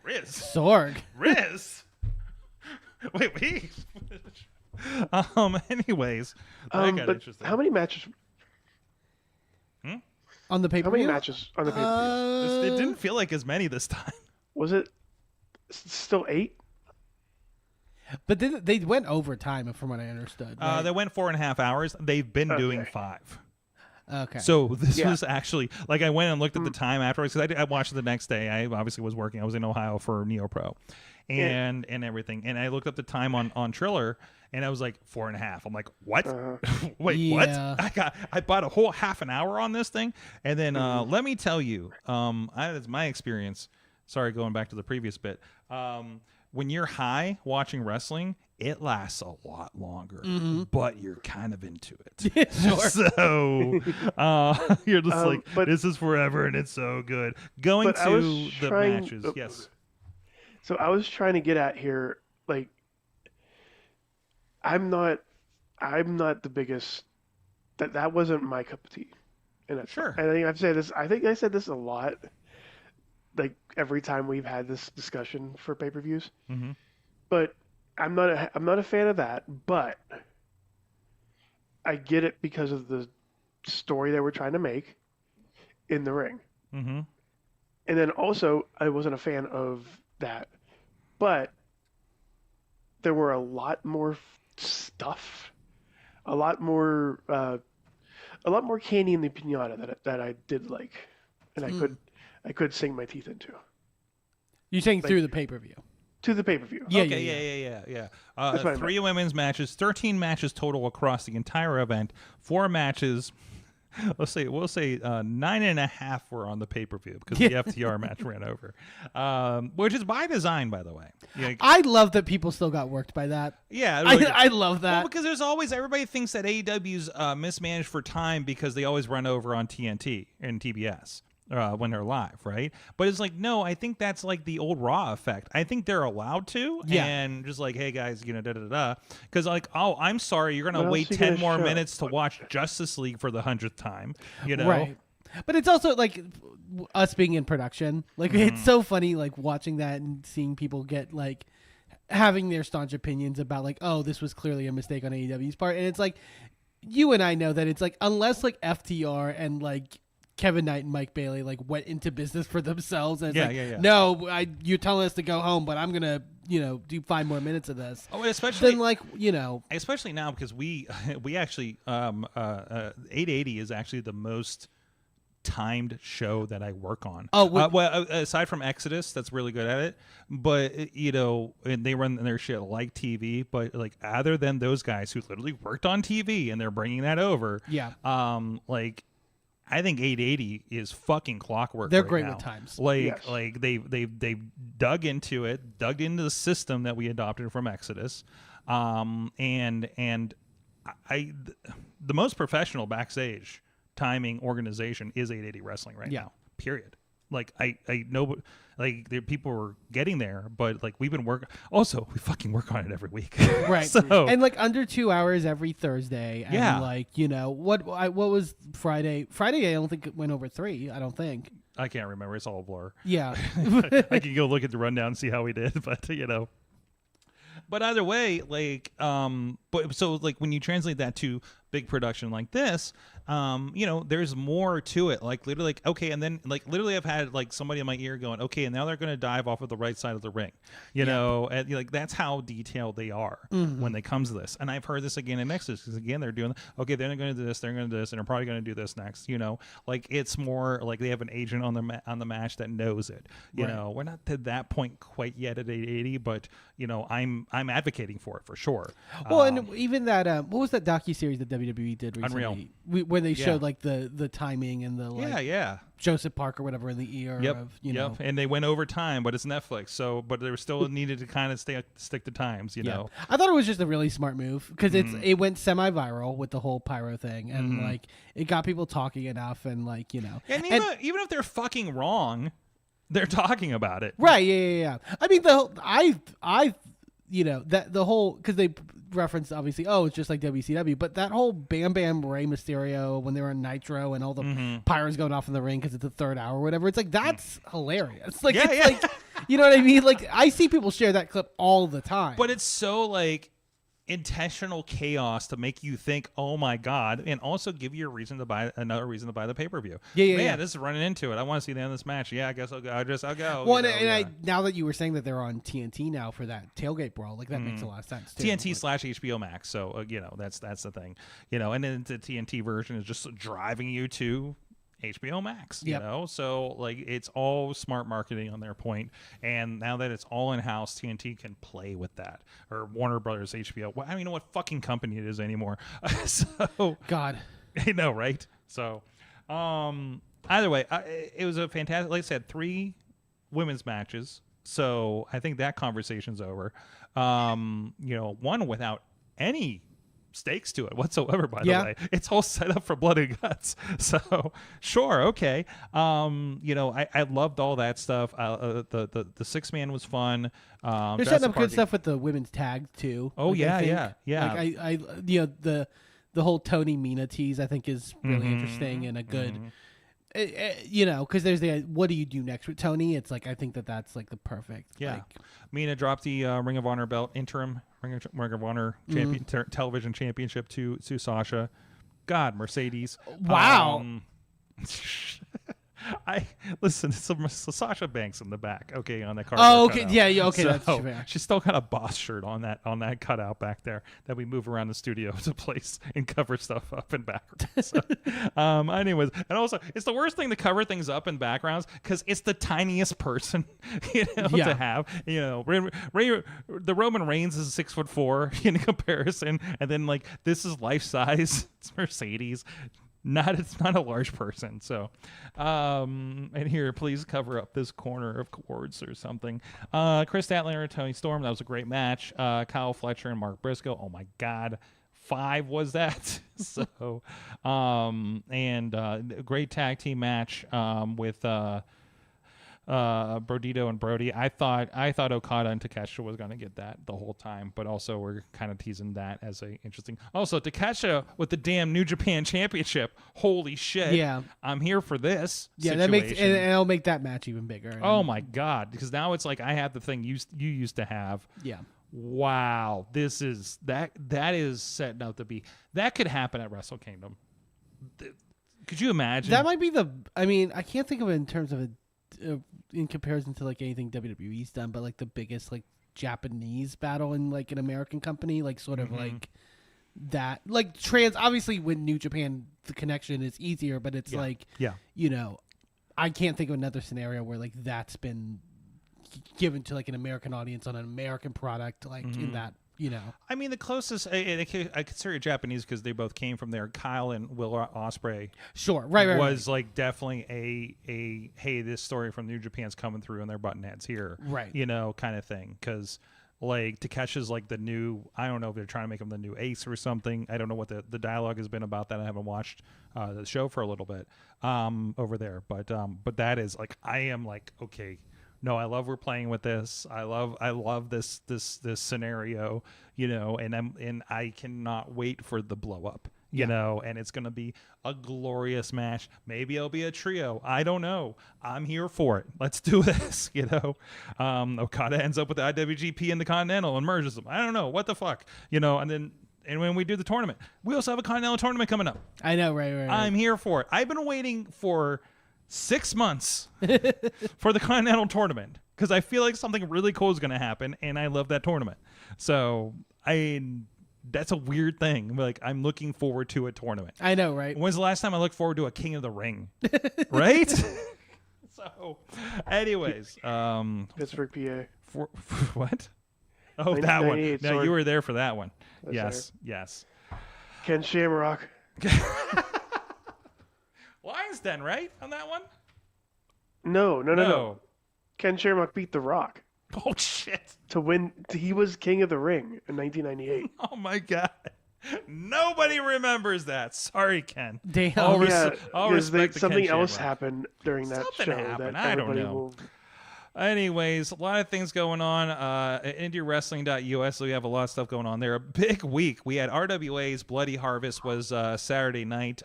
Riz. Sorg. Riz. Wait. Anyways, that got but interesting. how many matches? On the pay-per-view? How many matches on the pay-per-view? It didn't feel like as many this time. Was it still 8? But they went overtime, from what I understood. Right? They went 4.5 hours. They've been doing 5. Okay. So this was actually like I went and looked at the time afterwards because I watched it the next day. I obviously was working. I was in Ohio for NeoPro, and everything. And I looked up the time on Triller, and I was like 4.5. I'm like, what? Wait, what? I bought a whole half an hour on this thing, and then let me tell you, it's my experience. Sorry, going back to the previous bit. When you're high watching wrestling, it lasts a lot longer, but you're kind of into it. So you're just like, this is forever and it's so good. Going to the matches, yes. So I was trying to get at here, like, I'm not the biggest. That wasn't my cup of tea. And that's sure. I think I've said this. I think I said this a lot. Like every time we've had this discussion for pay-per-views, but I'm not a fan of that. But I get it because of the story that we're trying to make in the ring, and then also I wasn't a fan of that, but there were a lot more stuff, a lot more candy in the pinata that I did like, and I could sink my teeth into. You're saying through the pay-per-view? To the pay-per-view. Yeah. 3 women's matches, 13 matches total across the entire event. 4 matches. We'll say 9.5 were on the pay-per-view because the FTR match ran over, which is by design, by the way. I love that people still got worked by that. Yeah, really I love that. because there's always everybody thinks that AEW's mismanaged for time because they always run over on TNT and TBS. When they're live, right? But it's like, no, I think that's like the old Raw effect. I think they're allowed to, and just like, hey guys, because like, oh, I'm sorry, you're gonna wait 10 more minutes to watch Justice League for the 100th time, right? But it's also like us being in production, like it's so funny, like watching that and seeing people get like having their staunch opinions about like, oh, this was clearly a mistake on AEW's part, and it's like, you and I know that it's like, unless like FTR and like Kevin Knight and Mike Bailey like went into business for themselves, and it's no, you're telling us to go home, but I'm gonna do 5 more minutes of this. Oh, especially then like especially now because we actually 880 is actually the most timed show that I work on. Well, aside from Exodus, that's really good at it, but and they run their shit like TV, but like other than those guys who literally worked on TV and they're bringing that over, like I think 880 is fucking clockwork. They're right great now. with times. Like they dug into the system that we adopted from Exodus, and the most professional backstage timing organization is 880 Wrestling right now. Period. Like I know, like people were getting there, but like we've been working. Also, we fucking work on it every week, right? So and like under 2 hours every Thursday. And like what was Friday? Friday I don't think it went over 3. I don't think. I can't remember. It's all a blur. Yeah, I can go look at the rundown and see how we did, but But either way, like, but so like when you translate that to big production like this, there's more to it. Like literally, like okay, and then like literally, I've had like somebody in my ear going, okay, and now they're going to dive off of the right side of the ring, know, and like that's how detailed they are when it comes to this. And I've heard this again in Exodus because again they're doing okay, they're going to do this, they're going to do this, and they're probably going to do this next. Like it's more like they have an agent on the match that knows it. You know, we're not to that point quite yet at 880, but I'm advocating for it for sure. Well, and even that what was that docuseries that WWE did recently? Unreal. Where they showed like the timing and the like Joseph Parker, whatever, in the ear of know. And they went over time, but it's Netflix, so but they were still needed to kind of stick to times, know. I thought it was just a really smart move because it went semi-viral with the whole pyro thing, and like it got people talking enough, and like and even if they're fucking wrong, they're talking about it, right? Yeah. I mean, that the whole, because they referenced obviously, oh, it's just like WCW, but that whole Bam Bam Rey Mysterio when they were on Nitro and all the pyros going off in the ring because it's the third hour or whatever, it's like that's hilarious. Like like, you know what I mean? Like I see people share that clip all the time, but it's so like intentional chaos to make you think, oh my god, and also give you another reason to buy the pay-per-view. Man, this is running into it. I want to see the end of this match. I guess I'll go. I'll go. Well, I now that you were saying that they're on TNT now for that tailgate brawl, like that makes a lot of sense too. TNT / HBO Max. So that's the thing. And then the TNT version is just driving you to HBO Max, so like it's all smart marketing on their point. And now that it's all in house, TNT can play with that, or Warner Brothers, HBO. Well, I don't even know what fucking company it is anymore. So God, I know, right? So, either way, it was a fantastic. Like I said, 3 women's matches. So I think that conversation's over. One without any stakes to it whatsoever, by the way. It's all set up for blood and guts. So sure, okay. I loved all that stuff. The 6-man was fun. They're setting up good stuff with the women's tag too. Oh, like, yeah. Like the whole Tony Mina tease I think is really interesting and a good because there's the what do you do next with Tony? It's like I think that's like the perfect. Yeah, Mina dropped the Ring of Honor belt, interim Ring of Honor television championship to Sasha. God, Mercedes. Wow. Listen. It's Sasha Banks in the back. Okay, on that card. Oh, okay, cutout. Okay, so that's fair. She's still got a boss shirt on that cutout back there that we move around the studio to place and cover stuff up in backgrounds. So, anyways, and also it's the worst thing to cover things up in backgrounds because it's the tiniest person to have. The Roman Reigns is 6'4" in comparison, and then like this is life size. It's Mercedes. It's not a large person. So, and here, please cover up this corner of cords or something. Chris Statlander and Tony Storm. That was a great match. Kyle Fletcher and Mark Briscoe. Oh my God. 5 was that. So, and a great tag team match, with, Brodito and Brody. I thought Okada and Takeshita was going to get that the whole time, but also we're kind of teasing that as a interesting. Also, Takeshita with the damn New Japan Championship. Holy shit! Yeah, I'm here for this. Yeah, situation. That makes and it'll make that match even bigger. Oh my God! Because now it's like I have the thing you used to have. Yeah. Wow, this is that is setting out to be that could happen at Wrestle Kingdom. Could you imagine? That might be I can't think of it in terms of in comparison to like anything WWE's done, but like the biggest like Japanese battle in like an American company, like sort of like that, like obviously with New Japan the connection is easier, but it's I can't think of another scenario where like that's been given to like an American audience on an American product, like in that. I mean, the closest I consider it Japanese because they both came from there. Kyle and Will Ospreay, sure, was like definitely a hey, this story from New Japan's coming through and they're button heads here, right? Kind of thing. Because like Takeshi's like the new, I don't know if they're trying to make him the new ace or something. I don't know what the dialogue has been about that. I haven't watched the show for a little bit over there, but that is like I am like okay. No, I love we're playing with this. I love this scenario, and I cannot wait for the blow up, and it's gonna be a glorious match. Maybe it'll be a trio. I don't know. I'm here for it. Let's do this, Okada ends up with the IWGP and the Continental and merges them. I don't know. What the fuck? And when we do the tournament, we also have a Continental tournament coming up. I know, right. I'm here for it. I've been waiting for 6 months for the Continental tournament because I feel like something really cool is going to happen, and I love that tournament. So that's a weird thing. Like I'm looking forward to a tournament. I know, right? When's the last time I looked forward to a King of the Ring? Right? So, anyways, Pittsburgh, PA. What? Oh, that one. No, you were there for that one. Yes. Ken Shamrock. Lions Den, right? On that one? No. Ken Shamrock beat The Rock. Oh, shit. To win. He was King of the Ring in 1998. Oh, my God. Nobody remembers that. Sorry, Ken. Damn. I'll respect something else happened during that show. Happened. I don't know. Anyways, a lot of things going on. IndyWrestling.us, so we have a lot of stuff going on there. A big week. We had RWA's Bloody Harvest was Saturday night.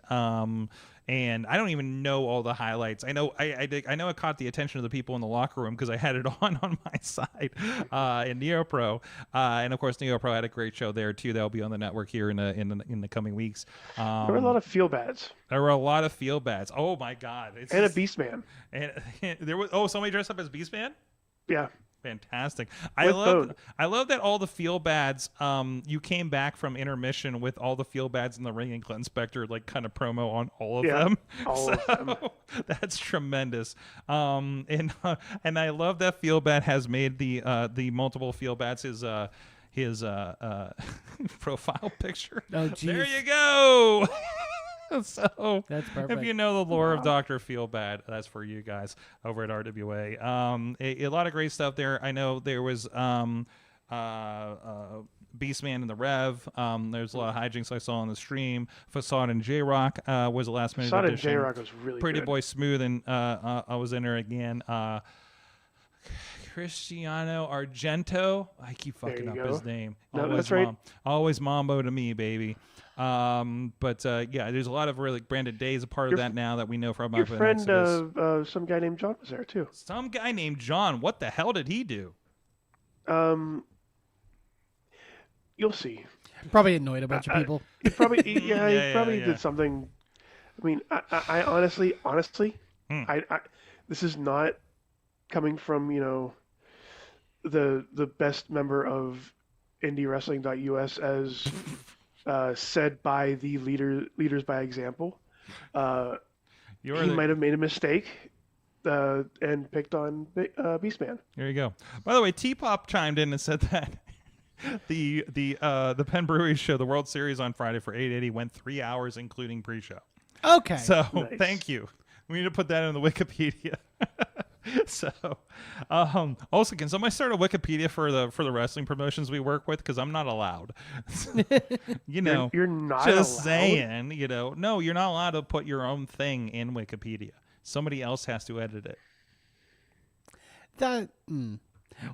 And I don't even know all the highlights. I know I know it caught the attention of the people in the locker room because I had it on my side in NeoPro, and of course NeoPro had a great show there too. That'll be on the network here in the coming weeks. There were a lot of feel bads. There were a lot of field bats. Oh my God! And a Beastman. And there was somebody dressed up as Beastman. Yeah. Fantastic. With I love that all the field bads, you came back from intermission with all the field bads in the ring and Clint Spector like kind of promo on all of them. All of them. That's tremendous. And I love that field bad has made the multiple field bats his profile picture. Oh, geez. There you go. So That's perfect. if you know the lore of Dr. Feelbad, that's for you guys over at RWA. A lot of great stuff there. I know there was Beastman and the Rev. There's a lot of hijinks I saw on the stream. Facade and J-Rock was the last minute Facade and addition. J-Rock was really Pretty good. Boy Smooth, and I was in there again. Cristiano Argento. I keep fucking up his name. No, Always that's right. Always Mambo to me, baby. But yeah, there's a lot of really Brandon Day is a part of that now that we know from Your up in friend, Exodus. some guy named John was there too. Some guy named John. What the hell did he do? You'll see. Probably annoyed a bunch of people. He probably, he probably yeah. did something. I mean, I honestly, Hmm. this is not coming from the best member of IndyWrestling.us as said by the leaders by example. He might have made a mistake and picked on Beastman. There you go. By the way, T-Pop chimed in and said that the Penn Brewery show, the World Series on Friday for 880, went 3 hours including pre-show. Okay. So Nice. thank you. We need to put that in the Wikipedia. So, also, can somebody start a Wikipedia for the wrestling promotions we work with? Because I'm not allowed. You're not just allowed? saying. No, you're not allowed to put your own thing in Wikipedia. Somebody else has to edit it. Well,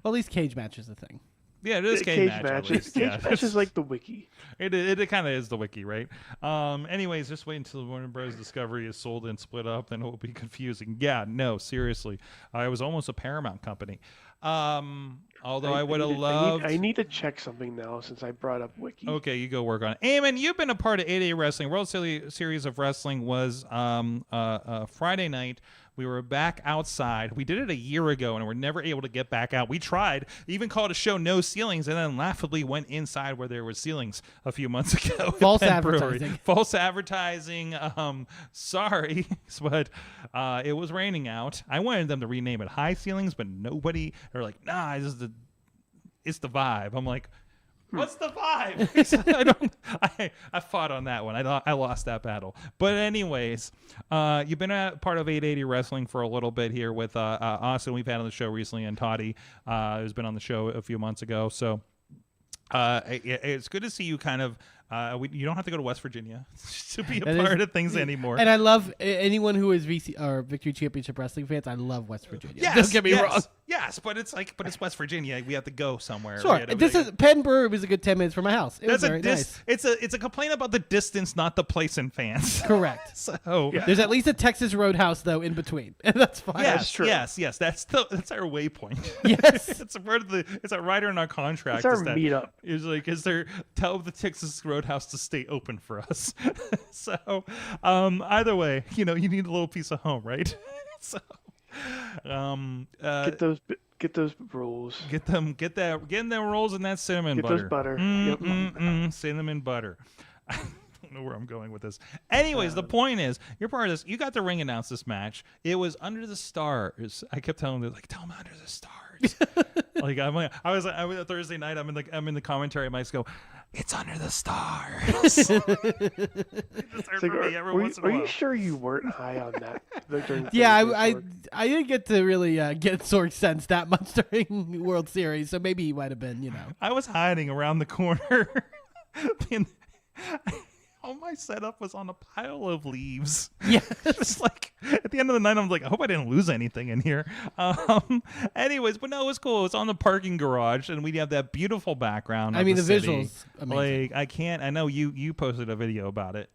at least cage match is the thing. Yeah, it is cage match. At least. Cage match is like the wiki. It kind of is the wiki, right? Anyways, just wait until Warner Bros. Discovery is sold and split up, then it will be confusing. Yeah, no, seriously. It was almost a Paramount company. Although I would have loved... I need to check something now since I brought up wiki. Okay, you go work on it. Eamon, you've been a part of 8A Wrestling. World Series of Wrestling was Friday night. We were back outside. We did it a year ago, and we're never able to get back out. We tried, even called a show No Ceilings, and then laughably went inside where there were ceilings a few months ago. False advertising. False advertising. Sorry, but it was raining out. I wanted them to rename it High Ceilings, but nobody. They're like, nah, it's the vibe. I'm like, what's the vibe? I fought on that one. I lost that battle. But anyways, you've been a part of 880 Wrestling for a little bit here with Austin. We've had on the show recently, and Toddy, who's been on the show a few months ago. So it's good to see you kind of. You don't have to go to West Virginia to be a part of things anymore. And I love anyone who is VC or Victory Championship Wrestling fans. I love West Virginia. Yes, Don't get me wrong. Yes, but it's West Virginia. We have to go somewhere. Sure. This is Penn Brewery was a good 10 minutes from my house. It was very nice. It's a complaint about the distance, not the place and fans. Correct. So There's at least a Texas Roadhouse though in between, and that's fine. yes, true. yes. That's our waypoint. Yes. It's a part of it's a rider in our contract. It's our is that- meetup. Is there tell the Texas Roadhouse to stay open for us? So either way, you need a little piece of home, right? So Get those rolls. get in them rolls and that cinnamon Get butter. those butter. Yep. Cinnamon butter. I don't know where I'm going with this. Anyways, the point is, you're part of this. You got the ring announce this match. It was under the stars. I kept telling them, tell them under the stars. I was Thursday night. I'm in the commentary. Mics go, it's under the stars. Are you sure you weren't high on that? Yeah, I didn't get to really get Sorg's sense that much during World Series, so maybe he might have been, I was hiding around the corner. all my setup was on a pile of leaves. Yeah. Just like at the end of the night, I'm like, I hope I didn't lose anything in here. Anyways, but no, it was cool. It's on the parking garage, and we have that beautiful background. I of mean, the city. visuals, amazing. Like, I know you posted a video about it.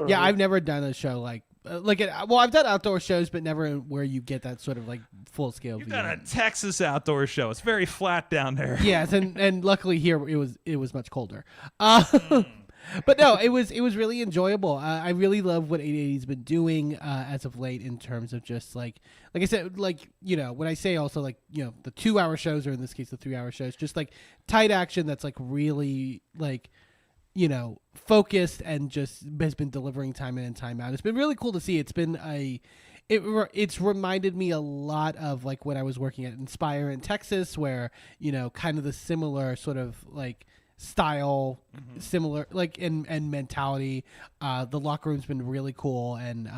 Yeah, I've never done a show like I've done outdoor shows, but never where you get that sort of like full scale. You've done a Texas outdoor show. It's very flat down there. Yes, and luckily here it was much colder. But no, it was really enjoyable. I really love what 880's been doing as of late in terms of just like I said, like, you know, when I say also like, you know, the 2-hour shows, or in this case the 3-hour shows, just like tight action that's like really like, you know, focused and just has been delivering time in and time out. It's been really cool to see. It's been it's reminded me a lot of like when I was working at Inspire in Texas, where, you know, kind of the similar sort of like style, similar like and mentality. The locker room's been really cool, and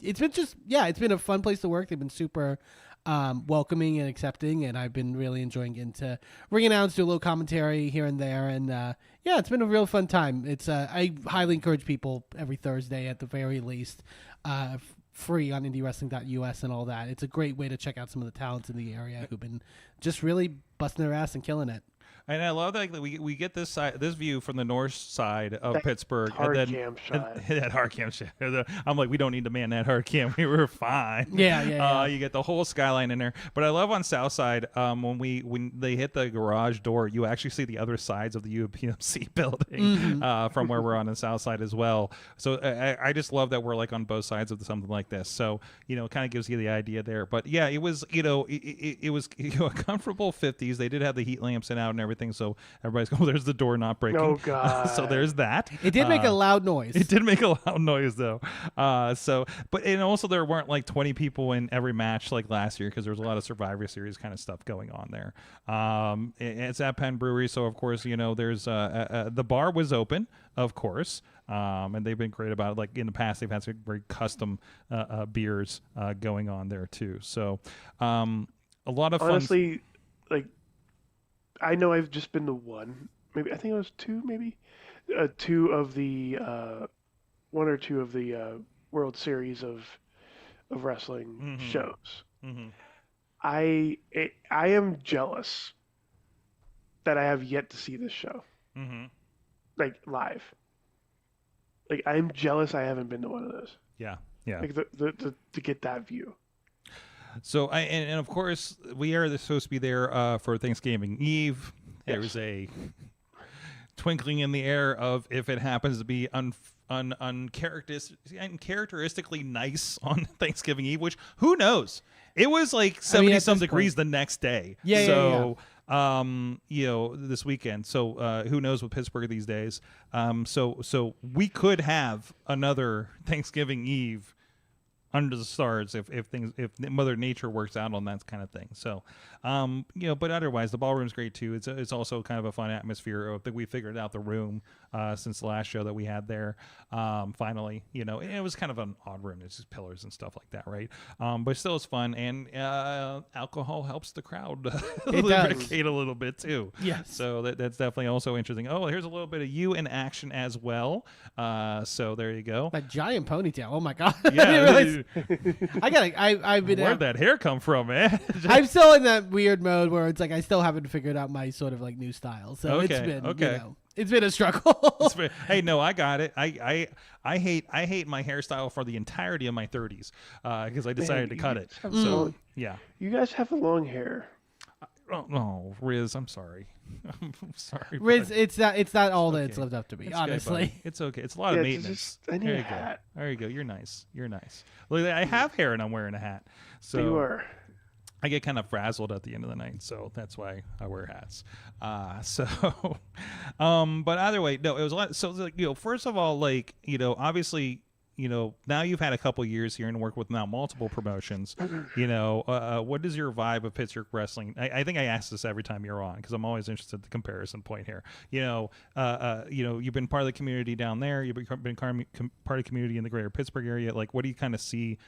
it's been a fun place to work. They've been super welcoming and accepting, and I've been really enjoying getting to ring announce, do a little commentary here and there, and yeah, it's been a real fun time. It's I highly encourage people every Thursday at the very least, free on IndyWrestling.us and all that. It's a great way to check out some of the talents in the area who've been just really busting their ass and killing it. And I love that we get this view from the north side of that Pittsburgh, hard and then cam shot. that hard cam shot. I'm like, we don't need to man that hard cam. We were fine. Yeah. You get the whole skyline in there. But I love on south side, when they hit the garage door, you actually see the other sides of the UPMC building from where we're on the south side as well. So I just love that we're like on both sides of something like this. So, you know, it kind of gives you the idea there. But yeah, it was, you know, it was, you know, a comfortable 50s. They did have the heat lamps and out and everything. So everybody's going, there's the door not breaking. Oh, God. So there's that. It did make a loud noise. It did make a loud noise, though. And also there weren't like 20 people in every match like last year, because there was a lot of Survivor Series kind of stuff going on there. It's at Penn Brewery, so of course, you know, there's the bar was open, of course. And they've been great about it. Like in the past, they've had some very custom beers going on there too. So a lot of fun. Honestly, like, I know I've just been to one, maybe I think it was two, maybe two of the one or two of the World Series of wrestling shows. I am jealous that I have yet to see this show, like live. Like, I'm jealous I haven't been to one of those. Yeah. Like the to get that view. So and of course we are supposed to be there for Thanksgiving Eve. There's a twinkling in the air of if it happens to be uncharacteristically nice on Thanksgiving Eve, which who knows? It was like 70 some degrees the next day. Yeah. You know, this weekend. So who knows with Pittsburgh these days? So we could have another Thanksgiving Eve under the stars if Mother Nature works out on that kind of thing. So you know, but otherwise the ballroom's great too. It's also kind of a fun atmosphere. I think we figured out the room since the last show that we had there. Finally, you know, it was kind of an odd room. It's just pillars and stuff like that, right? But still it's fun, and alcohol helps the crowd lubricate a little bit too. Yes. So that's definitely also interesting. Oh, here's a little bit of you in action as well. So there you go. That giant ponytail. Oh my God. Yeah. I've been. Where'd that hair come from, man? I'm still in that weird mode where it's like I still haven't figured out my sort of like new style. So Okay, it's been, okay. you know, it's been a struggle. Hey, no, I got it. I hate my hairstyle for the entirety of my 30s because I decided to cut it. So yeah. You guys have long hair. Oh, no, Riz, I'm sorry. I'm sorry, Riz, bud. it's not all that okay. it's lived up to be. It's okay, honestly, buddy. It's okay. It's a lot of maintenance. I need there a you go. hat. There you go. You're nice. You're nice. Look, I have hair and I'm wearing a hat. So You are. I get kind of frazzled at the end of the night, so that's why I wear hats. But either way, no, it was a lot. So, like, you know, first of all, like, you know, obviously, you know, now you've had a couple years here and work with now multiple promotions. You know, what is your vibe of Pittsburgh wrestling? I think I ask this every time you're on because I'm always interested in the comparison point here. You know, you've been part of the community down there. You've been part of the community in the greater Pittsburgh area. Like, what do you kind of see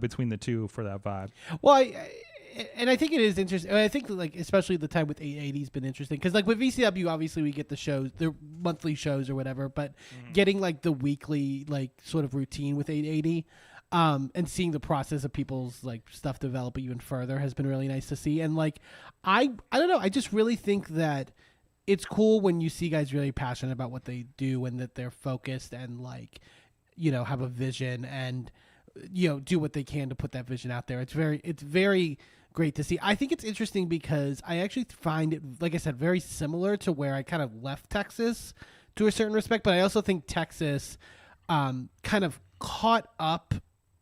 between the two for that vibe? well, and I think it is interesting. I think like especially the time with 880 has been interesting because like with VCW, obviously we get the shows, their monthly shows or whatever, but getting like the weekly like sort of routine with 880, and seeing the process of people's like stuff develop even further has been really nice to see. And like I don't know, I just really think that it's cool when you see guys really passionate about what they do and that they're focused and like, you know, have a vision and, you know, do what they can to put that vision out there. It's very great to see. I think it's interesting because I actually find it, like I said, very similar to where I kind of left Texas to a certain respect, but I also think Texas kind of caught up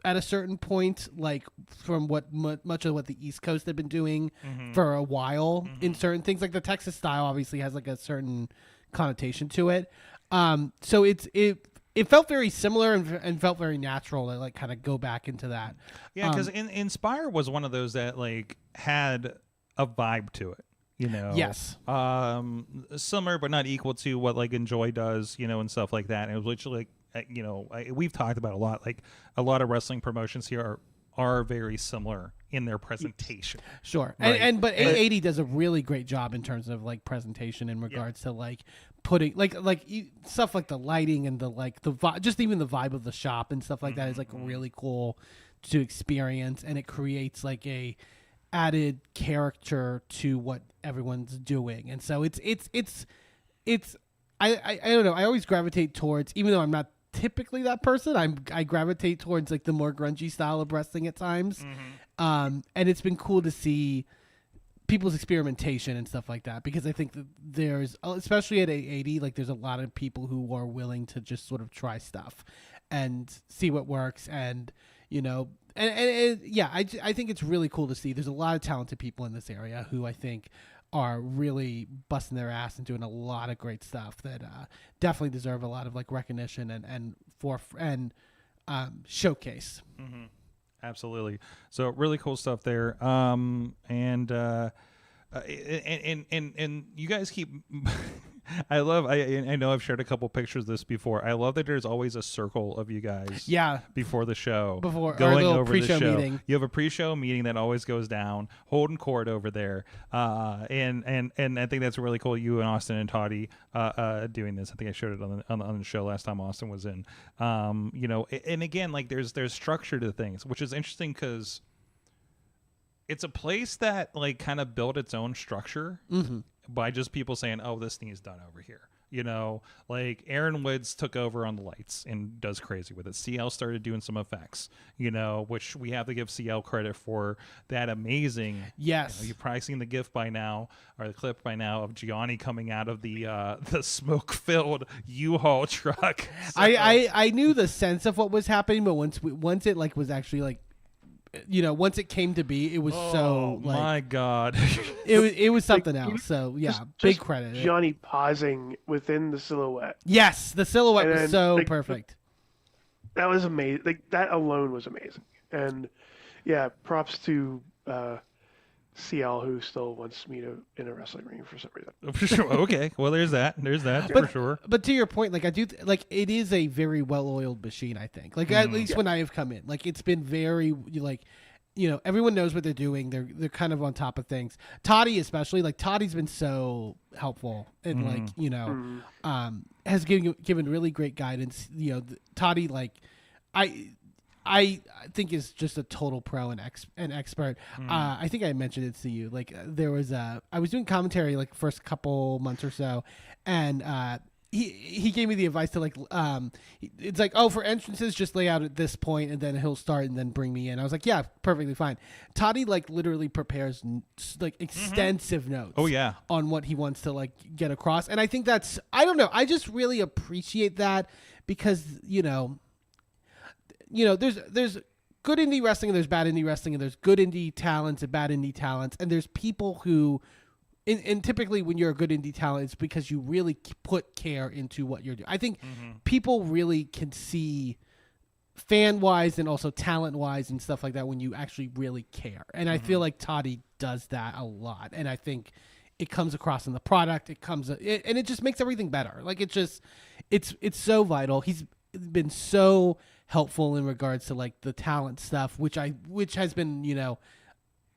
at a certain point, like from what much of what the East Coast had been doing for a while in certain things. Like the Texas style obviously has like a certain connotation to it. So it felt very similar and felt very natural to like kind of go back into that. Yeah, because Inspire was one of those that like had a vibe to it, you know. Yes. Similar but not equal to what like Enjoy does, you know, and stuff like that. And it was literally like, you know, we've talked about a lot. Like a lot of wrestling promotions here are very similar in their presentation. Sure. Right. But 880 does a really great job in terms of like presentation in regards to like putting like stuff like the lighting and the like just even the vibe of the shop and stuff like that is like really cool to experience, and it creates like a added character to what everyone's doing. And so it's I don't know, I always gravitate towards, even though I'm not typically that person, I gravitate towards like the more grungy style of wrestling at times. And it's been cool to see people's experimentation and stuff like that, because I think that there's, especially at 880, like there's a lot of people who are willing to just sort of try stuff and see what works. And you know, and yeah, I think it's really cool to see. There's a lot of talented people in this area who I think are really busting their ass and doing a lot of great stuff that definitely deserve a lot of like recognition and showcase. Absolutely. So really cool stuff there. And you guys keep. I know I've shared a couple pictures of this before. I love that there's always a circle of you guys. Yeah. Before the show. Before going our little over pre-show the show. meeting. You have a pre-show meeting that always goes down, holding court over there. And I think that's really cool. You and Austin and Toddy doing this. I think I showed it on the show last time Austin was in. You know, and again, like there's structure to things, which is interesting because it's a place that like kind of built its own structure by just people saying, oh, this thing is done over here. You know, like Aaron Woods took over on the lights and does crazy with it. CL started doing some effects, you know, which we have to give CL credit for that amazing. Yes. You know, you've probably seen the GIF by now, or the clip by now, of Gianni coming out of the smoke-filled U-Haul truck. So, I knew the sense of what was happening, but once it like was actually like, you know, once it came to be, it was so like, my God. it was something else. So yeah, big just credit. Johnny pausing within the silhouette. Yes, the silhouette And was then, so like, perfect. That was amazing. Like that alone was amazing. And yeah, props to CL, who still wants me to in a wrestling ring for some reason. Okay, well there's that for sure. But to your point, like I do, like it is a very well-oiled machine. I think, like at least when I have come in, like it's been very like, you know, everyone knows what they're doing. They're kind of on top of things. Toddy especially, like Toddy's been so helpful and like, you know, has given really great guidance. You know, Toddy, like I think is just a total pro and expert. I think I mentioned it to you. Like there was I was doing commentary like first couple months or so, and he gave me the advice to like it's like, oh, for entrances just lay out at this point and then he'll start and then bring me in. I was like, yeah, perfectly fine. Toddy like literally prepares like extensive notes. Oh yeah, on what he wants to like get across, and I think that's, I don't know, I just really appreciate that because there's good indie wrestling and there's bad indie wrestling, and there's good indie talents and bad indie talents, and there's people who, and typically when you're a good indie talent, it's because you really put care into what you're doing. I think people really can see fan-wise and also talent-wise and stuff like that when you actually really care. And I feel like Toddy does that a lot, and I think it comes across in the product. And it just makes everything better. Like it's so vital. He's been so helpful in regards to like the talent stuff, which has been,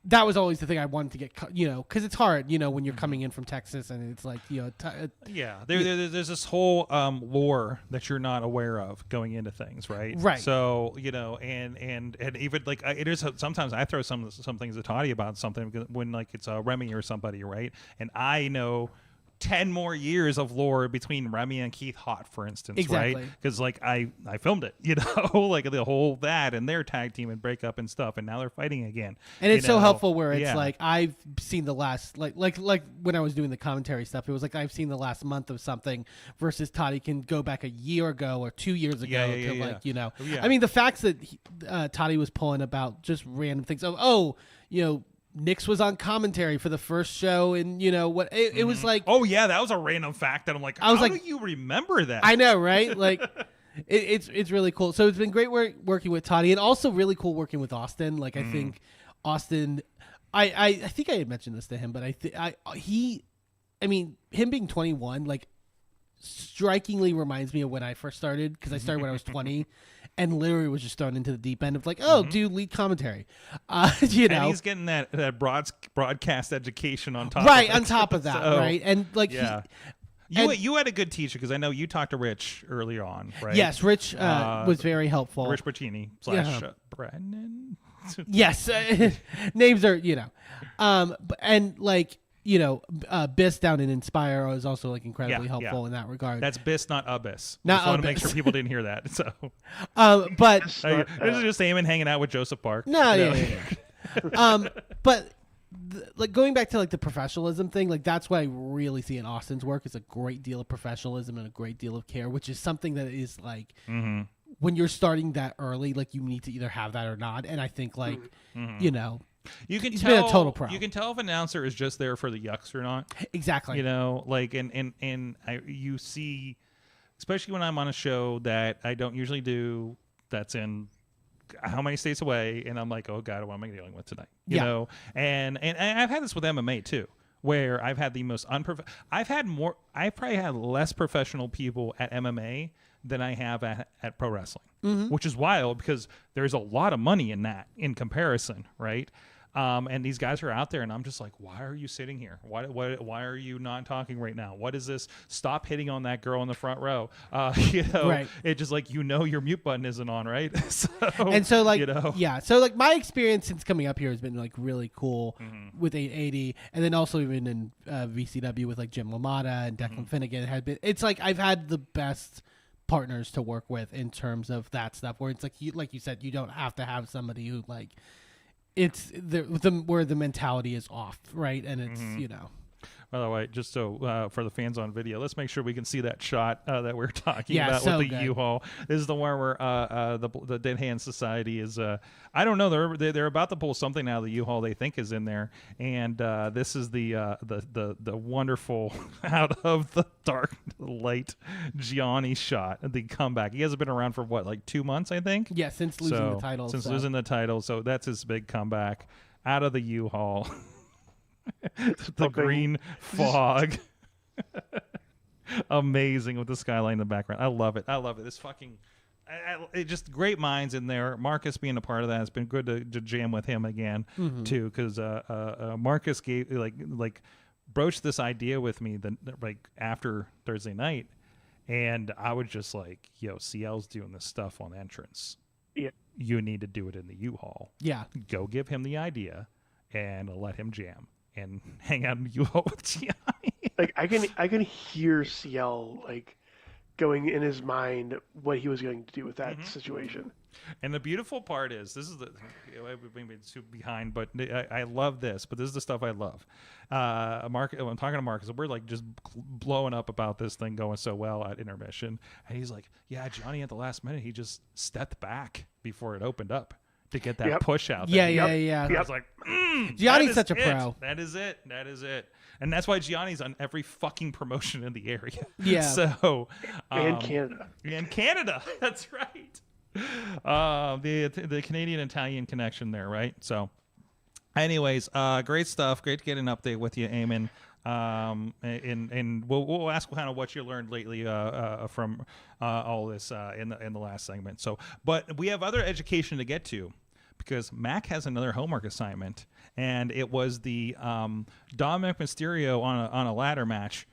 that was always the thing I wanted to get, because it's hard, when you're coming in from Texas and it's like, there's this whole lore that you're not aware of going into things, right? Right. So and even like it is sometimes I throw some things at Toddy about something when like it's Remy or somebody, right? And I know 10 more years of lore between Remy and Keith Hott, for instance, Exactly. right? Because like I filmed it, like the whole that and their tag team and breakup and stuff, and now they're fighting again. And it's so helpful where it's Yeah. like I've seen the last like when I was doing the commentary stuff, it was like I've seen the last month of something versus Toddy can go back a year ago or 2 years ago Yeah. I mean the facts that Toddy was pulling about just random things of Nix was on commentary for the first show, and what it was like. Oh yeah, that was a random fact that I'm like, how do you remember that? I know, right? Like, it's really cool. So it's been great working with Toddy, and also really cool working with Austin. Like, I think Austin, I think I had mentioned this to him, but him being 21, like, strikingly reminds me of when I first started, because I started when I was 20. And literally was just thrown into the deep end of like, dude, lead commentary. And he's getting that broadcast education on top. Right, of it. on top of that, So, right? And like, yeah. You had a good teacher because I know you talked to Rich earlier on, right? Yes, Rich was very helpful. Rich Bertini / Brennan. Yes, names are and like. Biss down in Inspire is also like incredibly helpful in that regard. That's Biss, not Abyss. Not Just want to make Abyss. sure people didn't hear that. So, but this is just Eamon hanging out with Joseph Park. no, yeah. But like going back to like the professionalism thing, like that's what I really see in Austin's work is a great deal of professionalism and a great deal of care, which is something that is like when you're starting that early, like you need to either have that or not. And I think like you can he's tell been a total pro. You can tell if an announcer is just there for the yucks or not. Exactly. Like you see, especially when I'm on a show that I don't usually do, that's in how many states away, and I'm like, oh god, what am I dealing with tonight? You know, and I've had this with MMA too, where I've had the most I've probably had less professional people at MMA than I have at pro wrestling, which is wild because there's a lot of money in that in comparison, right? And these guys are out there, and I'm just like, why are you sitting here? Why are you not talking right now? What is this? Stop hitting on that girl in the front row. Right. It's just like, your mute button isn't on, right? So like, so like my experience since coming up here has been like really cool with 880, and then also even in VCW with like Jim LaMotta and Declan Finnegan. It's like I've had the best partners to work with in terms of that stuff, where it's like you said, you don't have to have somebody who like. It's where the mentality is off, right? And it's, By the way, just so for the fans on video, let's make sure we can see that shot that we're talking about so with the good. U-Haul. This is the one where the Dead Hand Society is. I don't know. They're about to pull something out of the U-Haul they think is in there, and this is the wonderful out of the dark light Gianni shot, the comeback. He hasn't been around for what, like 2 months, I think. Yeah, since losing the title. Losing the title, so that's his big comeback out of the U-Haul. The green fog. Amazing with the skyline in the background. I love it. This fucking it just great minds in there. Marcus being a part of that, it's been good to jam with him again too, because Marcus gave like broached this idea with me after Thursday night, and I was just like, yo, CL's doing this stuff on entrance. Yeah. You need to do it in the U-Haul. Yeah. Go give him the idea and let him jam and hang out in U-Haul with Gianni. Like I can hear CL like going in his mind what he was going to do with that situation. And the beautiful part is, this is maybe it's too behind, but I love this. But this is the stuff I love. I'm talking to Marcus, we're like just blowing up about this thing going so well at intermission, and he's like, "Yeah, Johnny at the last minute, he just stepped back before it opened up to get that push out." Yeah. I was like, Gianni's such a pro. That is it. And that's why Gianni's on every fucking promotion in the area. Yeah. So And Canada. And Canada. That's right. The Canadian-Italian connection there, right? So anyways, great stuff. Great to get an update with you, Eamon. And we'll ask kind of what you learned lately from all this in the last segment. So, but we have other education to get to because Mac has another homework assignment, and it was the Dominic Mysterio on a ladder match.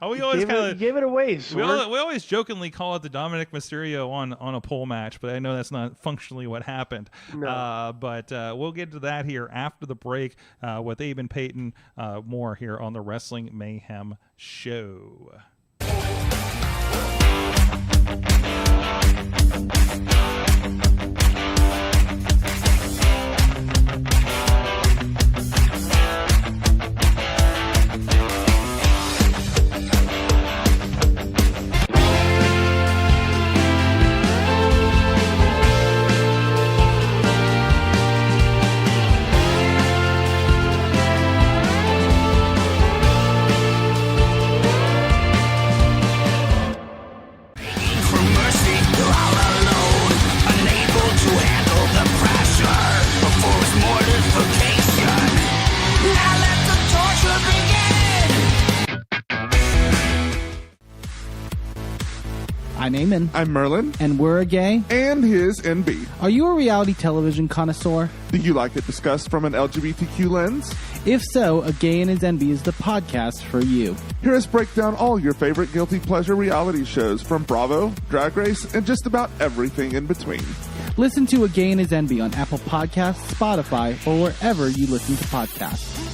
We always gave it away. We always jokingly call it the Dominic Mysterio on a pole match, but I know that's not functionally what happened. No. But we'll get to that here after the break with Eamon Paton. More here on the Wrestling Mayhem Show. I'm Eamon. I'm Merlin. And we're a gay. And his NB. Are you a reality television connoisseur? Do you like it discussed from an LGBTQ lens? If so, A Gay and His NB is the podcast for you. Hear us break down all your favorite guilty pleasure reality shows from Bravo, Drag Race, and just about everything in between. Listen to A Gay and His NB on Apple Podcasts, Spotify, or wherever you listen to podcasts.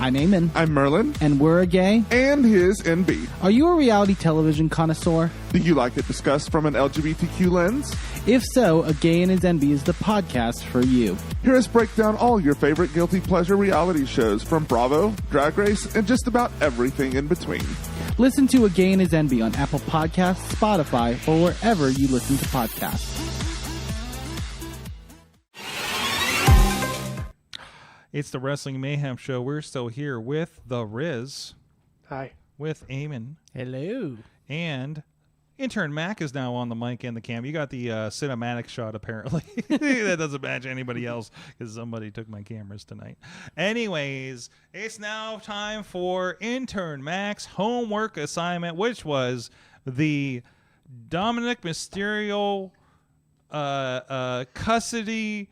I'm Eamon. I'm Merlin. And we're a gay. And his NB. Are you a reality television connoisseur? Do you like it discussed from an LGBTQ lens? If so, A Gay and His NB is the podcast for you. Hear us break down all your favorite guilty pleasure reality shows from Bravo, Drag Race, and just about everything in between. Listen to A Gay and His NB on Apple Podcasts, Spotify, or wherever you listen to podcasts. It's the Wrestling Mayhem Show. We're still here with the Riz. Hi. With Eamon. Hello. And intern Mac is now on the mic and the cam. You got the cinematic shot, apparently. That doesn't match anybody else because somebody took my cameras tonight. Anyways, it's now time for intern Mac's homework assignment, which was the Dominic Mysterio custody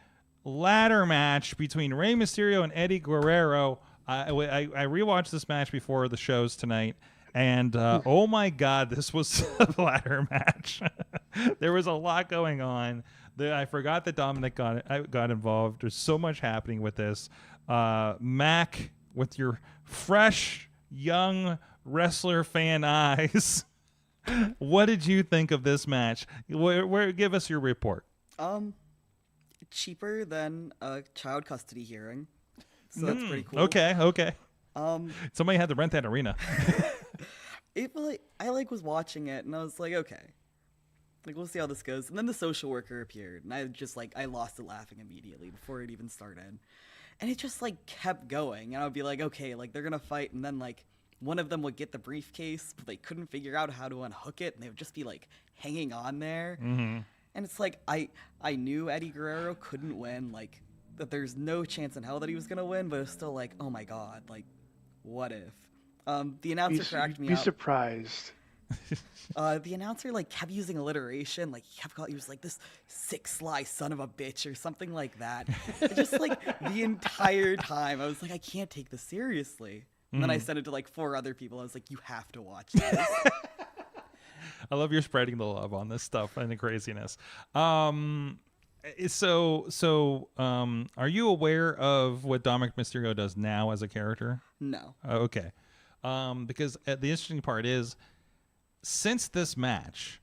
ladder match between Rey Mysterio and Eddie Guerrero. I rewatched this match before the shows tonight, and oh my God, this was a ladder match. There was a lot going on. I forgot that Dominic got involved. There's so much happening with this. Mac, with your fresh, young wrestler fan eyes, what did you think of this match? Give us your report. Cheaper than a child custody hearing, so that's pretty cool. Okay. Somebody had to rent that arena. I was watching it and I was like, okay, like we'll see how this goes. And then the social worker appeared, and I lost it laughing immediately before it even started. And it just like kept going, and I would be like, okay, like they're gonna fight, and then like one of them would get the briefcase, but they couldn't figure out how to unhook it, and they would just be like hanging on there. Mm-hmm. And it's like I knew Eddie Guerrero couldn't win, like that there's no chance in hell that he was gonna win, but it was still like, oh my god, like what if? The announcer cracked me Be up. surprised. The announcer like kept using alliteration, like he was like this sick sly son of a bitch or something like that. Just like the entire time I was like, I can't take this seriously. And then I sent it to like 4 other people. I was like, you have to watch this. I love you're spreading the love on this stuff and the craziness. Are you aware of what Dominic Mysterio does now as a character? No. Okay. Because the interesting part is, since this match,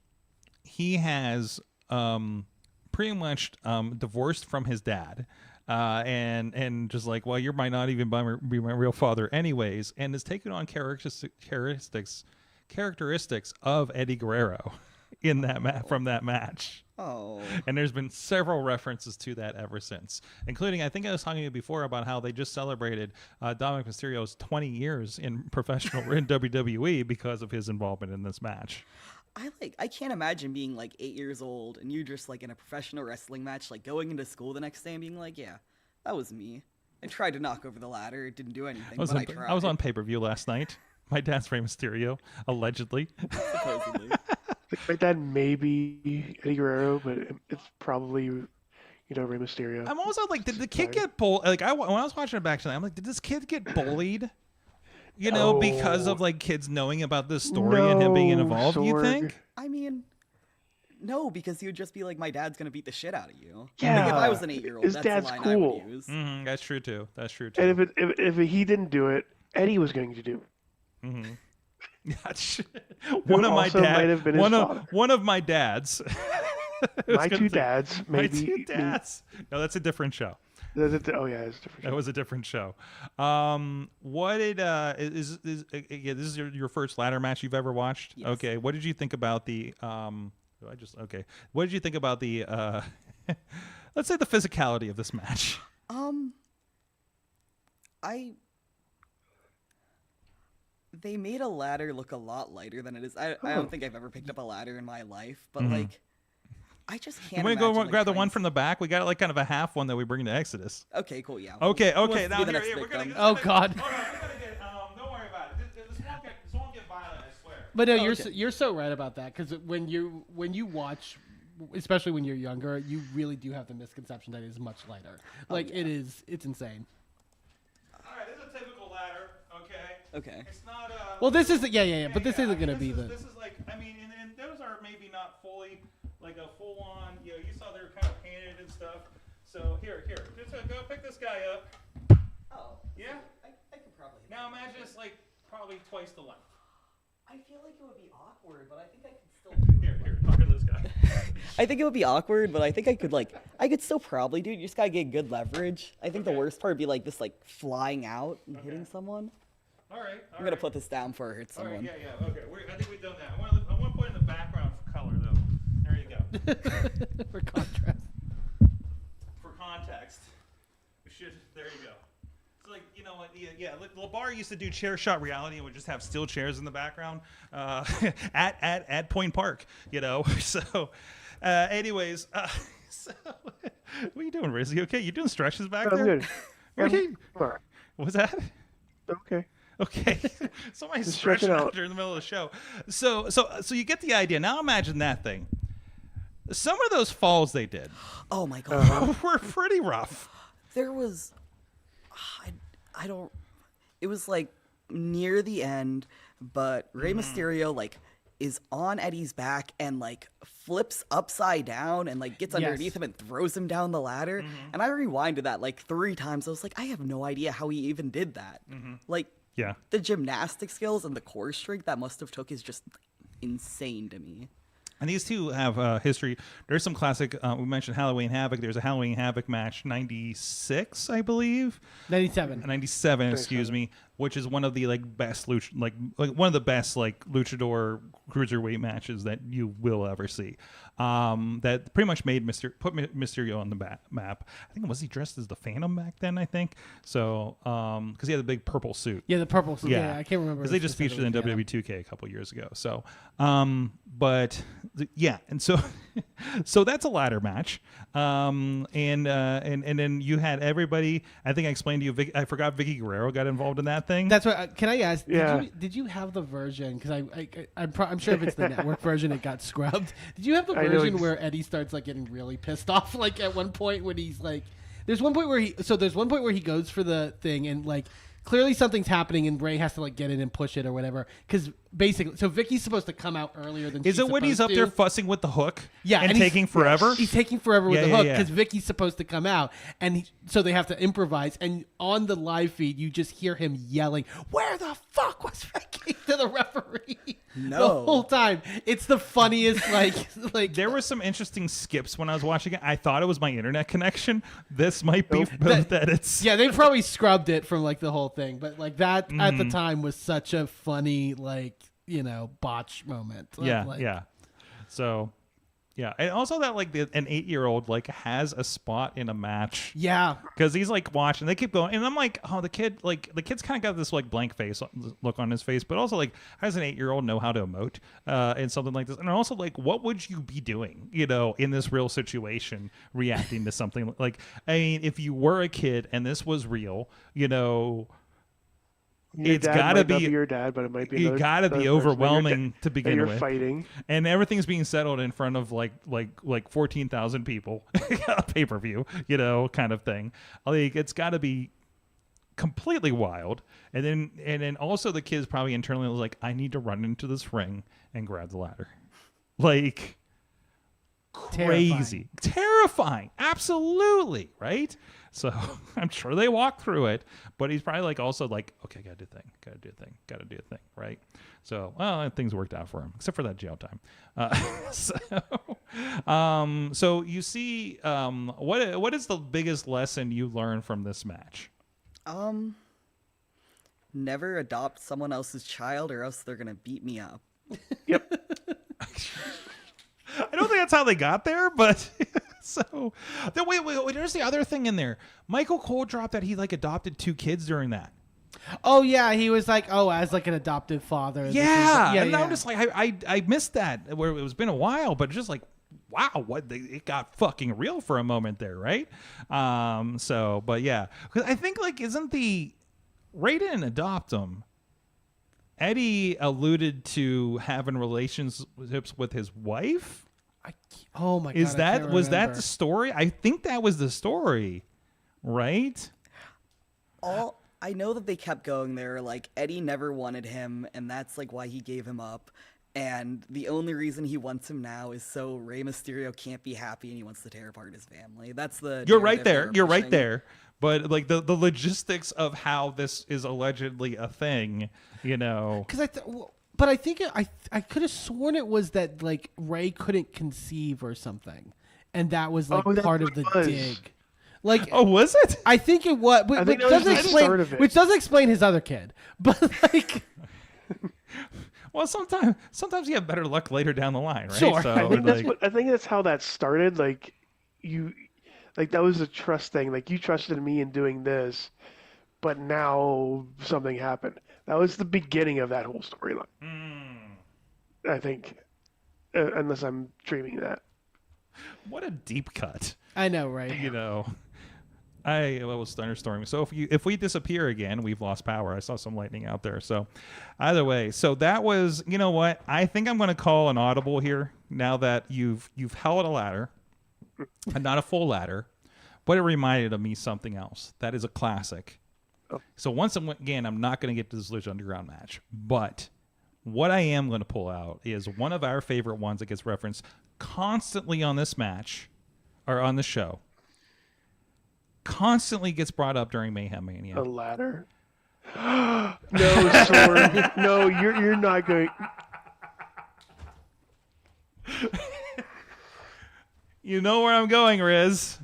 he has pretty much divorced from his dad, and just like, well, you might not even be my real father anyways, and has taken on characteristics of Eddie Guerrero in that from that match. Oh. And there's been several references to that ever since, including, I think I was talking to you before about how they just celebrated Dominic Mysterio's 20 years in WWE because of his involvement in this match. I can't imagine being like 8 years old and you just like in a professional wrestling match, like going into school the next day and being like, yeah, that was me. I tried to knock over the ladder. It didn't do anything, but I tried. I was on pay-per-view last night. My dad's Rey Mysterio, allegedly. Supposedly. My dad may be Eddie Guerrero, but it's probably, Rey Mysterio. I'm also like, did the kid get bullied? Like, when I was watching it back tonight, I'm like, did this kid get bullied? Because of like kids knowing about this story and him being involved. Sorg. You think? I mean, no, because he would just be like, my dad's gonna beat the shit out of you. Yeah. Like, if I was an 8-year-old, His that's dad's the line cool. I would use. Mm-hmm, that's true too. And if he didn't do it, Eddie was going to do it. Mm-hmm. Who also might have been his father. One of my dads. My 2 dads, maybe. My 2 dads. No, that's a different show. Oh yeah, it's a different show. That was a different show. What did this is your first ladder match you've ever watched? Yes. Okay. What did you think about the What did you think about the let's say the physicality of this match? They made a ladder look a lot lighter than it is. I don't think I've ever picked up a ladder in my life, but like, I just can't. You want to go grab the one from the back? We got like kind of a half one that we bring to Exodus. Okay, cool, yeah. Okay. Who wants to Now be the here, next we're gonna. victim? Oh, God. Hold on, we're gonna get. Don't worry about it. This won't get violent. I swear. But no, okay. you're so right about that, because when you watch, especially when you're younger, you really do have the misconception that it is much lighter. Like it's insane. All right, this is a typical ladder. Okay. It's not. Well, this is but this isn't gonna be the. This is like, I mean, and those are maybe not fully like a full on. You saw they were kind of painted and stuff. So here, just go pick this guy up. Oh. Yeah. I could probably. Now imagine it's like probably twice the length. I feel like it would be awkward, but I think I could still do it. Here, talk to this guy. I think it would be awkward, but I think I could still probably do it. You just gotta get good leverage. I think the worst part would be like this, like flying out and hitting someone. All right. I'm gonna put this down before it hits All right, someone. yeah. Okay, I think we've done that. I want to put in the background for color though. There you go. For contrast. For context, there you go. It's like, LeBar used to do chair shot reality and would just have steel chairs in the background at Point Park, So, anyways, so what are you doing, Riz? You okay? You doing stretches back I'm there? good. Okay. All right. What's that? Okay. Okay, somebody's Just stretching stretch it out out. during the middle of the show. So you get the idea. Now imagine that thing. Some of those falls they did Oh my god. were pretty rough. There was, I don't. It was like near the end, but Rey Mysterio like is on Eddie's back and like flips upside down and like gets underneath him and throws him down the ladder. And I rewinded that like 3 times. I was like, I have no idea how he even did that. Like, the gymnastic skills and the core strength that must have took is just insane to me. And these two have history. There's some classic. We mentioned Halloween Havoc. There's a Halloween Havoc match, 96, I believe. 97. 97, excuse me, which is one of the best like one of the best luchador cruiserweight matches that you will ever see. That pretty much made put Mysterio on the map. I think, was he dressed as the Phantom back then? I think so, because he had the big purple suit. Yeah, the purple suit. Yeah, I can't remember. Because they just featured in WWE 2K a couple years ago. So, and so so that's a ladder match. And then you had everybody. I think I explained to you. I forgot Vicky Guerrero got involved in that thing. That's what. Can I ask? Yeah. Did you have the version? Because I'm sure if it's the network version, it got scrubbed. Did you have the version where Eddie starts getting really pissed off? Like at one point when he's like, there's one point where he goes for the thing and clearly something's happening and Ray has to get in and push it or whatever. Because basically, so Vicky's supposed to come out earlier than Is she's it when he's up there fussing with the hook? Yeah, and taking forever? He's taking forever with the hook because yeah. Vicky's supposed to come out. And so they have to improvise. And on the live feed, you just hear him yelling, "Where the fuck was Vicky?" to the referee. No. The whole time. It's the funniest, There were some interesting skips when I was watching it. I thought it was my internet connection. This might be that it's... Yeah, they probably scrubbed it from the whole thing. But that at the time was such a funny, botch moment. Yeah. So, yeah. And also that an 8-year-old has a spot in a match. Yeah. Because he's watching. They keep going. And I'm like, oh, the kid's kind of got this blank face look on his face. But also how does an 8-year-old know how to emote in something like this? And also what would you be doing, in this real situation, reacting to something if you were a kid and this was real, it's got to be your dad, but it might be. You got to be overwhelming to begin you're with. Fighting, and everything's being settled in front of 14,000 people, pay per view, kind of thing. It's got to be completely wild. And then also the kids probably internally was I need to run into this ring and grab the ladder, crazy, terrifying, absolutely, right? So I'm sure they walk through it, but he's probably also okay, gotta do a thing, right? So things worked out for him, except for that jail time. So you see, what is the biggest lesson you learned from this match? Never adopt someone else's child, or else they're gonna beat me up. Yep. I don't think that's how they got there, but so wait, there's the other thing in there. Michael Cole dropped that he adopted 2 kids during that. Oh yeah, he was as an adoptive father. I'm just I missed that where it was been a while, but just wow, it got fucking real for a moment there, right? But yeah, because I think isn't Ray didn't adopt him. Eddie alluded to having relationships with his wife. Oh my God! Was that the story? I think that was the story, right? I know that they kept going there. Eddie never wanted him, and that's why he gave him up. And the only reason he wants him now is so Rey Mysterio can't be happy, and he wants to tear apart his family. That's the. You're right there. You're right there. But the logistics of how this is allegedly a thing, Because but I think I could have sworn it was that Ray couldn't conceive or something, and that was part of the dig. Was it? I think it was, which doesn't explain his other kid, but Well, sometimes you have better luck later down the line, right? Sure. So, I think that's how that started. That was a trust thing. You trusted me in doing this, but now something happened. That was the beginning of that whole storyline. I think, unless I'm dreaming that. What a deep cut. I know, right? I was thunderstorming. So if we disappear again, we've lost power. I saw some lightning out there. So either way, so that was, you know what? I think I'm going to call an audible here now that you've held a ladder, and not a full ladder, but it reminded of me something else. That is a classic. So once again, I'm not going to get to this Lucha Underground match, but What I am going to pull out is one of our favorite ones that gets referenced constantly on this match, or on the show. Constantly gets brought up during Mayhem Mania. A ladder. No, Sword. No, you're not going. You know where I'm going, Riz.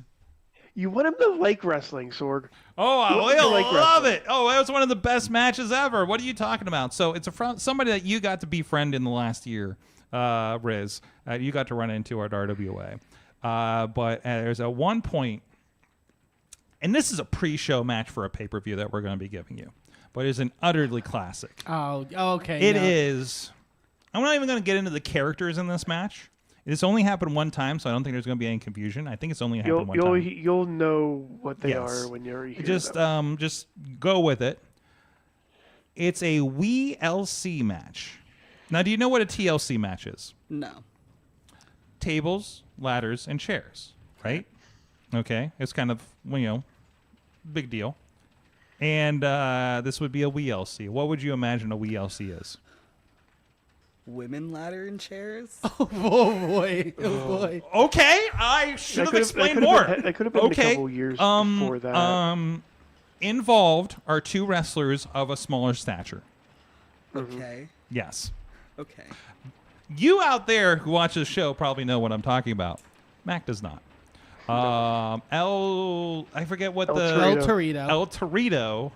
You want him to like wrestling, Sorg. Oh, I want him to like love wrestling. it. Oh, that was one of the best matches ever. What are you talking about? So it's somebody that you got to befriend in the last year, Riz. You got to run into at RWA. But there's a one point, and this is a pre-show match for a pay-per-view that we're going to be giving you, but it's an utterly classic. Oh, okay. It is. I'm not even going to get into the characters in this match. It's only happened one time, so I don't think there's going to be any confusion. I think it's only happened one time. You'll know what they Yes. are when you hear Just them. just go with it. It's a WeLC match. Now, do you know what a TLC match is? No. Tables, ladders, and chairs, right? Okay, it's kind of big deal. And this would be a WeLC. What would you imagine a WeLC is? Women ladder and chairs? Oh boy. Oh boy. Okay, I should have explained more. That could have been a couple years before that. Involved are two wrestlers of a smaller stature. Okay. Yes. Okay. You out there who watch this show probably know what I'm talking about. Mac does not. I forget what El the Torito. El Torito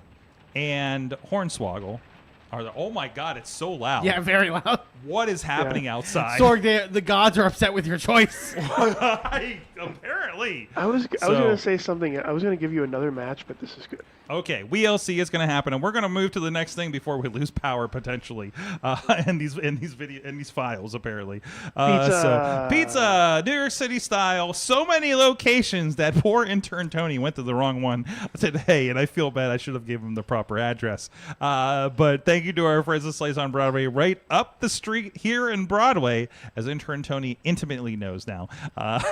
and Hornswoggle are. Oh my God! It's so loud. Yeah, very loud. What is happening outside? Sorg, the gods are upset with your choice. Apparently. I was going to say something. I was going to give you another match, but this is good. Okay, WeLC is going to happen, and we're going to move to the next thing before we lose power potentially in these files apparently. So pizza, New York City style. So many locations that poor intern Tony went to the wrong one today, and I feel bad. I should have given him the proper address. But thank you to our friends at Slice on Broadway, right up the street here in Broadway, as intern Tony intimately knows now. But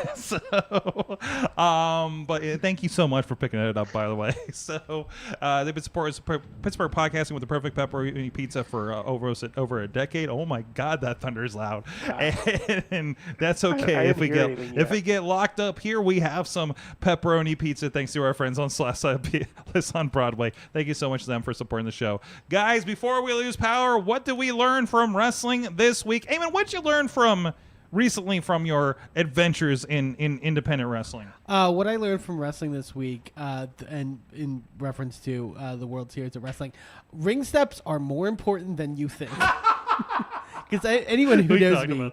thank you so much for picking it up, by the way. So. They've been supporting Pittsburgh podcasting with the perfect pepperoni pizza for over a decade. Oh my God, that thunder is loud, and that's okay if we get locked up here. We have some pepperoni pizza thanks to our friends on Slice on Broadway. Thank you so much to them for supporting the show, guys. Before we lose power, what did we learn from wrestling this week? Eamon, what'd you learn recently from your adventures in independent wrestling? What I learned from wrestling this week, and in reference to the World Series of Wrestling, ring steps are more important than you think. Because anyone who knows me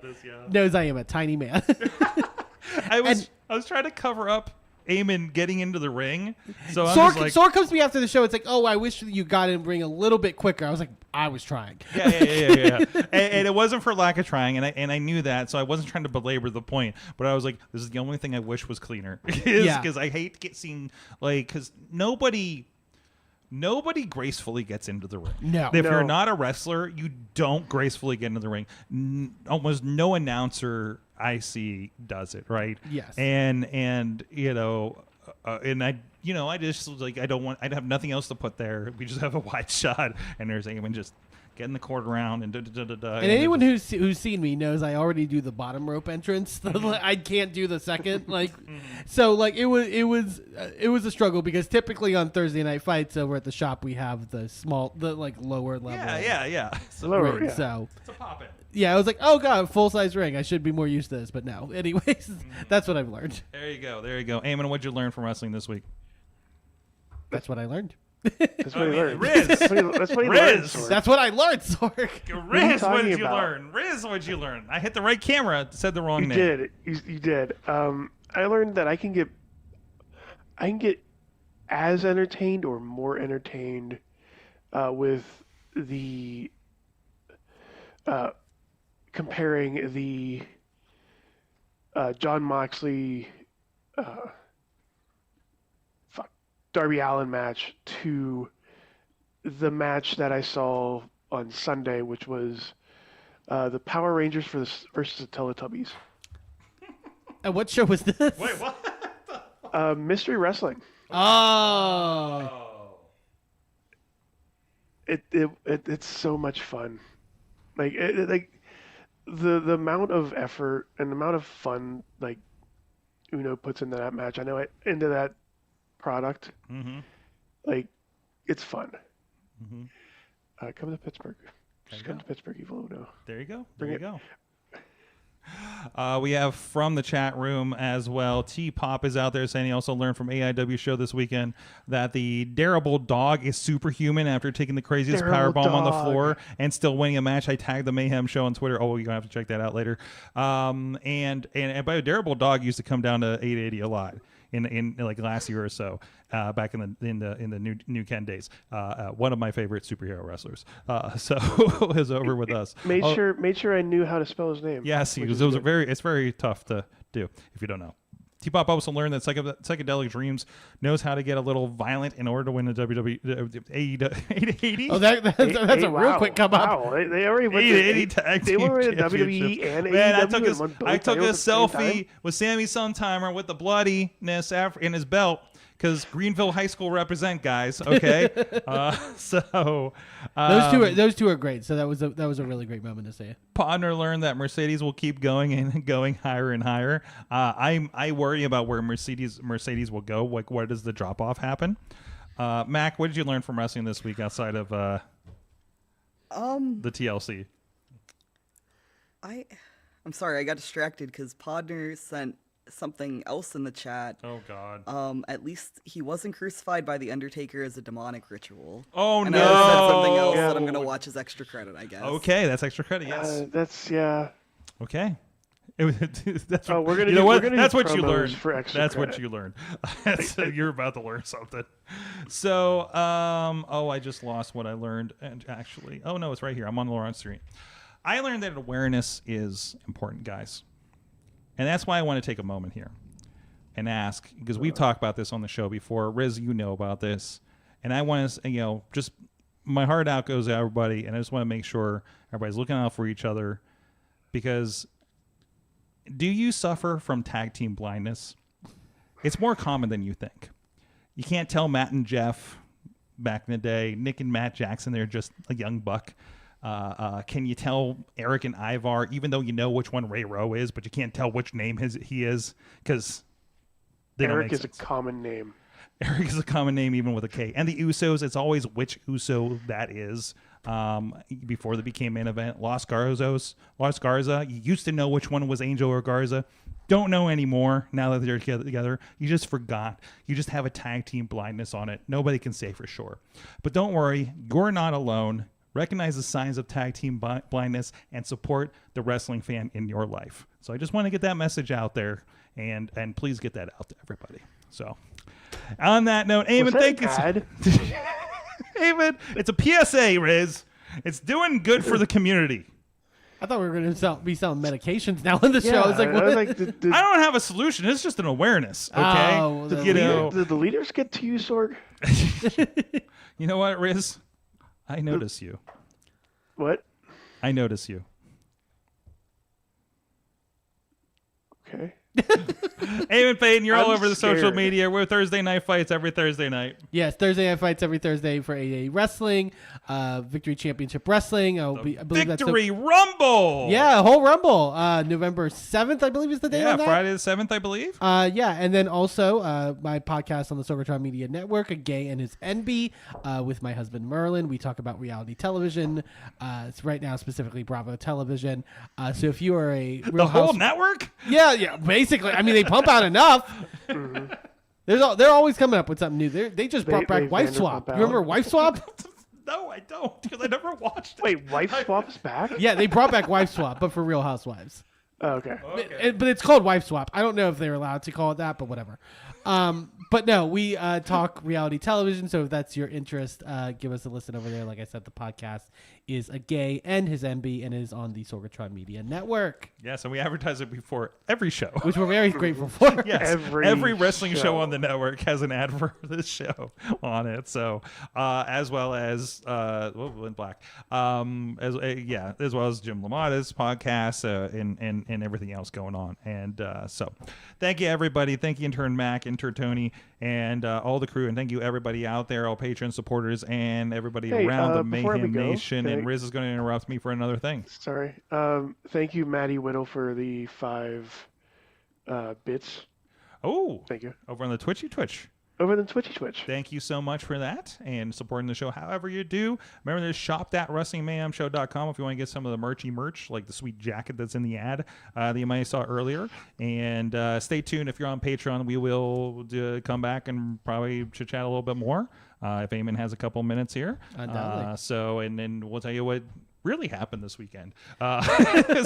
knows I am a tiny man. I was trying to cover up Eamon getting into the ring. So Sorg comes to me after the show. It's like, oh, I wish you got in the ring a little bit quicker. I was like, I was trying. Yeah. and it wasn't for lack of trying, and I knew that, so I wasn't trying to belabor the point. But I was like, this is the only thing I wish was cleaner, because I hate seeing because nobody gracefully gets into the ring. No. If you're not a wrestler, you don't gracefully get into the ring. Almost no announcer I see does it, right? Yes. And and I just was like, I'd have nothing else to put there. We just have a wide shot, and there's Eamon just getting the cord around and da-da-da-da-da. And anyone who's seen me knows I already do the bottom rope entrance. I can't do the second. So it was a struggle, because typically on Thursday night fights over at the shop we have the lower level. Yeah. Lower, yeah. So It's a pop it. yeah, I was like, oh god, full size ring. I should be more used to this, but no. Anyways, that's what I've learned. There you go. Eamon, what'd you learn from wrestling this week? That's what I learned. That's what he learned. Riz. That's what he Riz. learned. Sorg. That's what I learned, Sorg. Riz, what talking did you about? learn? Riz, what did you learn? I hit the right camera, said the wrong You name. did. You did. I learned that I can get as entertained or more entertained with the comparing the John Moxley Darby Allin match to the match that I saw on Sunday, which was the Power Rangers versus the Teletubbies. And what show was this? Wait, what? Mystery Wrestling. Oh. It's so much fun. Like the amount of effort and the amount of fun like Uno puts into that match. I know into that product. Mm-hmm. Like it's fun. Mm-hmm. Come to Pittsburgh. Just come to Pittsburgh, Evil Uno. There you go. Bring There it. you go. We have from the chat room as well. T-Pop is out there saying he also learned from AIW show this weekend that the Darable dog is superhuman after taking the craziest Darable powerbomb on the dog. floor and still winning a match. I tagged the Mayhem show on Twitter. Oh, you're gonna have to check that out later. And by the Darable dog used to come down to 880 a lot in like last year or so, back in the new Ken days. One of my favorite superhero wrestlers. So is over with us. Made sure I knew how to spell his name. Yes, it's very tough to do if you don't know. T-Pop also learned that Psychedelic Dreams knows how to get a little violent in order to win the WWE 880. Oh, that's a real quick come up. Wow, they already went 880 tag They team were in WWE championships. and Man, AEW. I took a at the same time. selfie with Sammy Suntimer with the bloodiness in his belt because Greenville High School represent, guys. Okay, so Those two are great. So that was a really great moment to see. Podner learned that Mercedes will keep going and going higher and higher. I worry about where Mercedes will go. Like, where does the drop off happen? Mac, what did you learn from wrestling this week outside of the TLC? I'm sorry, I got distracted because Podner sent something else in the chat. Oh God. At least he wasn't crucified by the Undertaker as a demonic ritual. Oh and no. I said something else that I'm gonna watch as extra credit, I guess. Okay, that's extra credit. Yes. That's yeah. Okay. That's what, we're gonna you know do- what? we're gonna That's do what you promos learned. for extra That's what credit. you learned. You're about to learn something. So, I just lost what I learned. And actually, oh no, it's right here. I'm on the wrong screen. I learned that awareness is important, guys, and that's why I want to take a moment here and ask, because we've talked about this on the show before. Riz, you know about this, and I want to, just my heart out goes to everybody, and I just want to make sure everybody's looking out for each other, because. Do you suffer from tag team blindness? It's more common than you think. You can't tell Matt and Jeff back in the day, Nick and Matt Jackson, they're just a young buck. Can you tell Eric and Ivar, even though you know which one Ray Rowe is, but you can't tell which name he is because they don't Eric make is sense. a common name. Eric is a common name even with a K. And the Usos, it's always which Uso that is. Before they became main event, Los Garza, you used to know which one was Angel or Garza. Don't know anymore now that they're together. You just forgot. You just have a tag team blindness on it. Nobody can say for sure. But don't worry, you're not alone. Recognize the signs of tag team blindness and support the wrestling fan in your life. So I just want to get that message out there, and please get that out to everybody. So on that note, Eamon, thank you. Eamon, it's a PSA, Riz. It's doing good for the community. I thought we were going to be selling medications now on the show. I was like, what? I don't have a solution. It's just an awareness, okay? Oh, Did the leaders get to you, Sorg? You know what, Riz? I notice you. What? I notice you. Okay. Eamon Payton, you're all I'm over the social scared. media. We're Thursday Night Fights every Thursday night. Yes, Thursday night fights every Thursday for AA Wrestling, Victory Championship Wrestling. I believe Victory Rumble! Yeah, whole Rumble. November 7th, I believe is the day Yeah, on that. Friday the 7th, I believe. Yeah, and then also my podcast on the Sorgatron Media Network, A Gay and His NB, with my husband Merlin. We talk about reality television. It's right now specifically Bravo Television. So if you are a Real The whole House- network? yeah, basically. I mean, they pump out enough. They're always coming up with something new. They just brought They back Wife Swap. Vanderpump You remember out. Wife Swap? No, I don't, because I never watched it. Wait, Wife Swap is back? Yeah, they brought back Wife Swap, but for Real Housewives. Oh, okay. But it's called Wife Swap. I don't know if they're allowed to call it that, but whatever. But no, we talk reality television. So if that's your interest, give us a listen over there. Like I said, the podcast is A Gay and His MB and is on the Sorgatron Media Network, Yes, and we advertise it before every show. which we're very grateful for. Yes, Every every wrestling show show. on the network has an ad for this show on it. So, as well as went black, as well as Jim LaMotta's podcast and everything else going on. And so, thank you everybody. Thank you, intern Mac Tony, and all the crew. And thank you, everybody out there, all Patreon supporters, and everybody Hey, around the before we Mayhem go, Nation. And Riz is going to interrupt me for another thing. Sorry. Thank you, Maddie Whittle, for the 5 bits. Oh, Thank you. over on the Twitch. Over the Twitch. Thank you so much for that and supporting the show however you do. Remember to shop at WrestlingMayhemShow.com if you want to get some of the merch, like the sweet jacket that's in the ad that you might have saw earlier. And stay tuned. If you're on Patreon, we will come back and probably chit-chat a little bit more if Eamon has a couple minutes here. Undoubtedly. And then we'll tell you what really happened this weekend.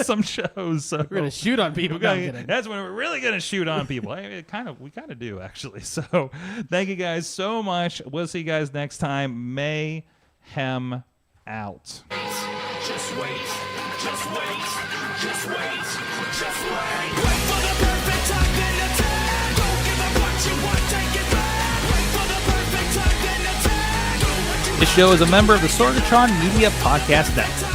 Some shows. So We're going to shoot on people. No, I'm kidding. that's when we're really going to shoot on people. We kind of do, actually. So thank you guys so much. We'll see you guys next time. Mayhem out. Just wait. Wait for the perfect time, then attack. Don't give up what you want, take it back. Wait for the perfect time, then attack. This show is a member of the Sorgatron Media Podcast Network.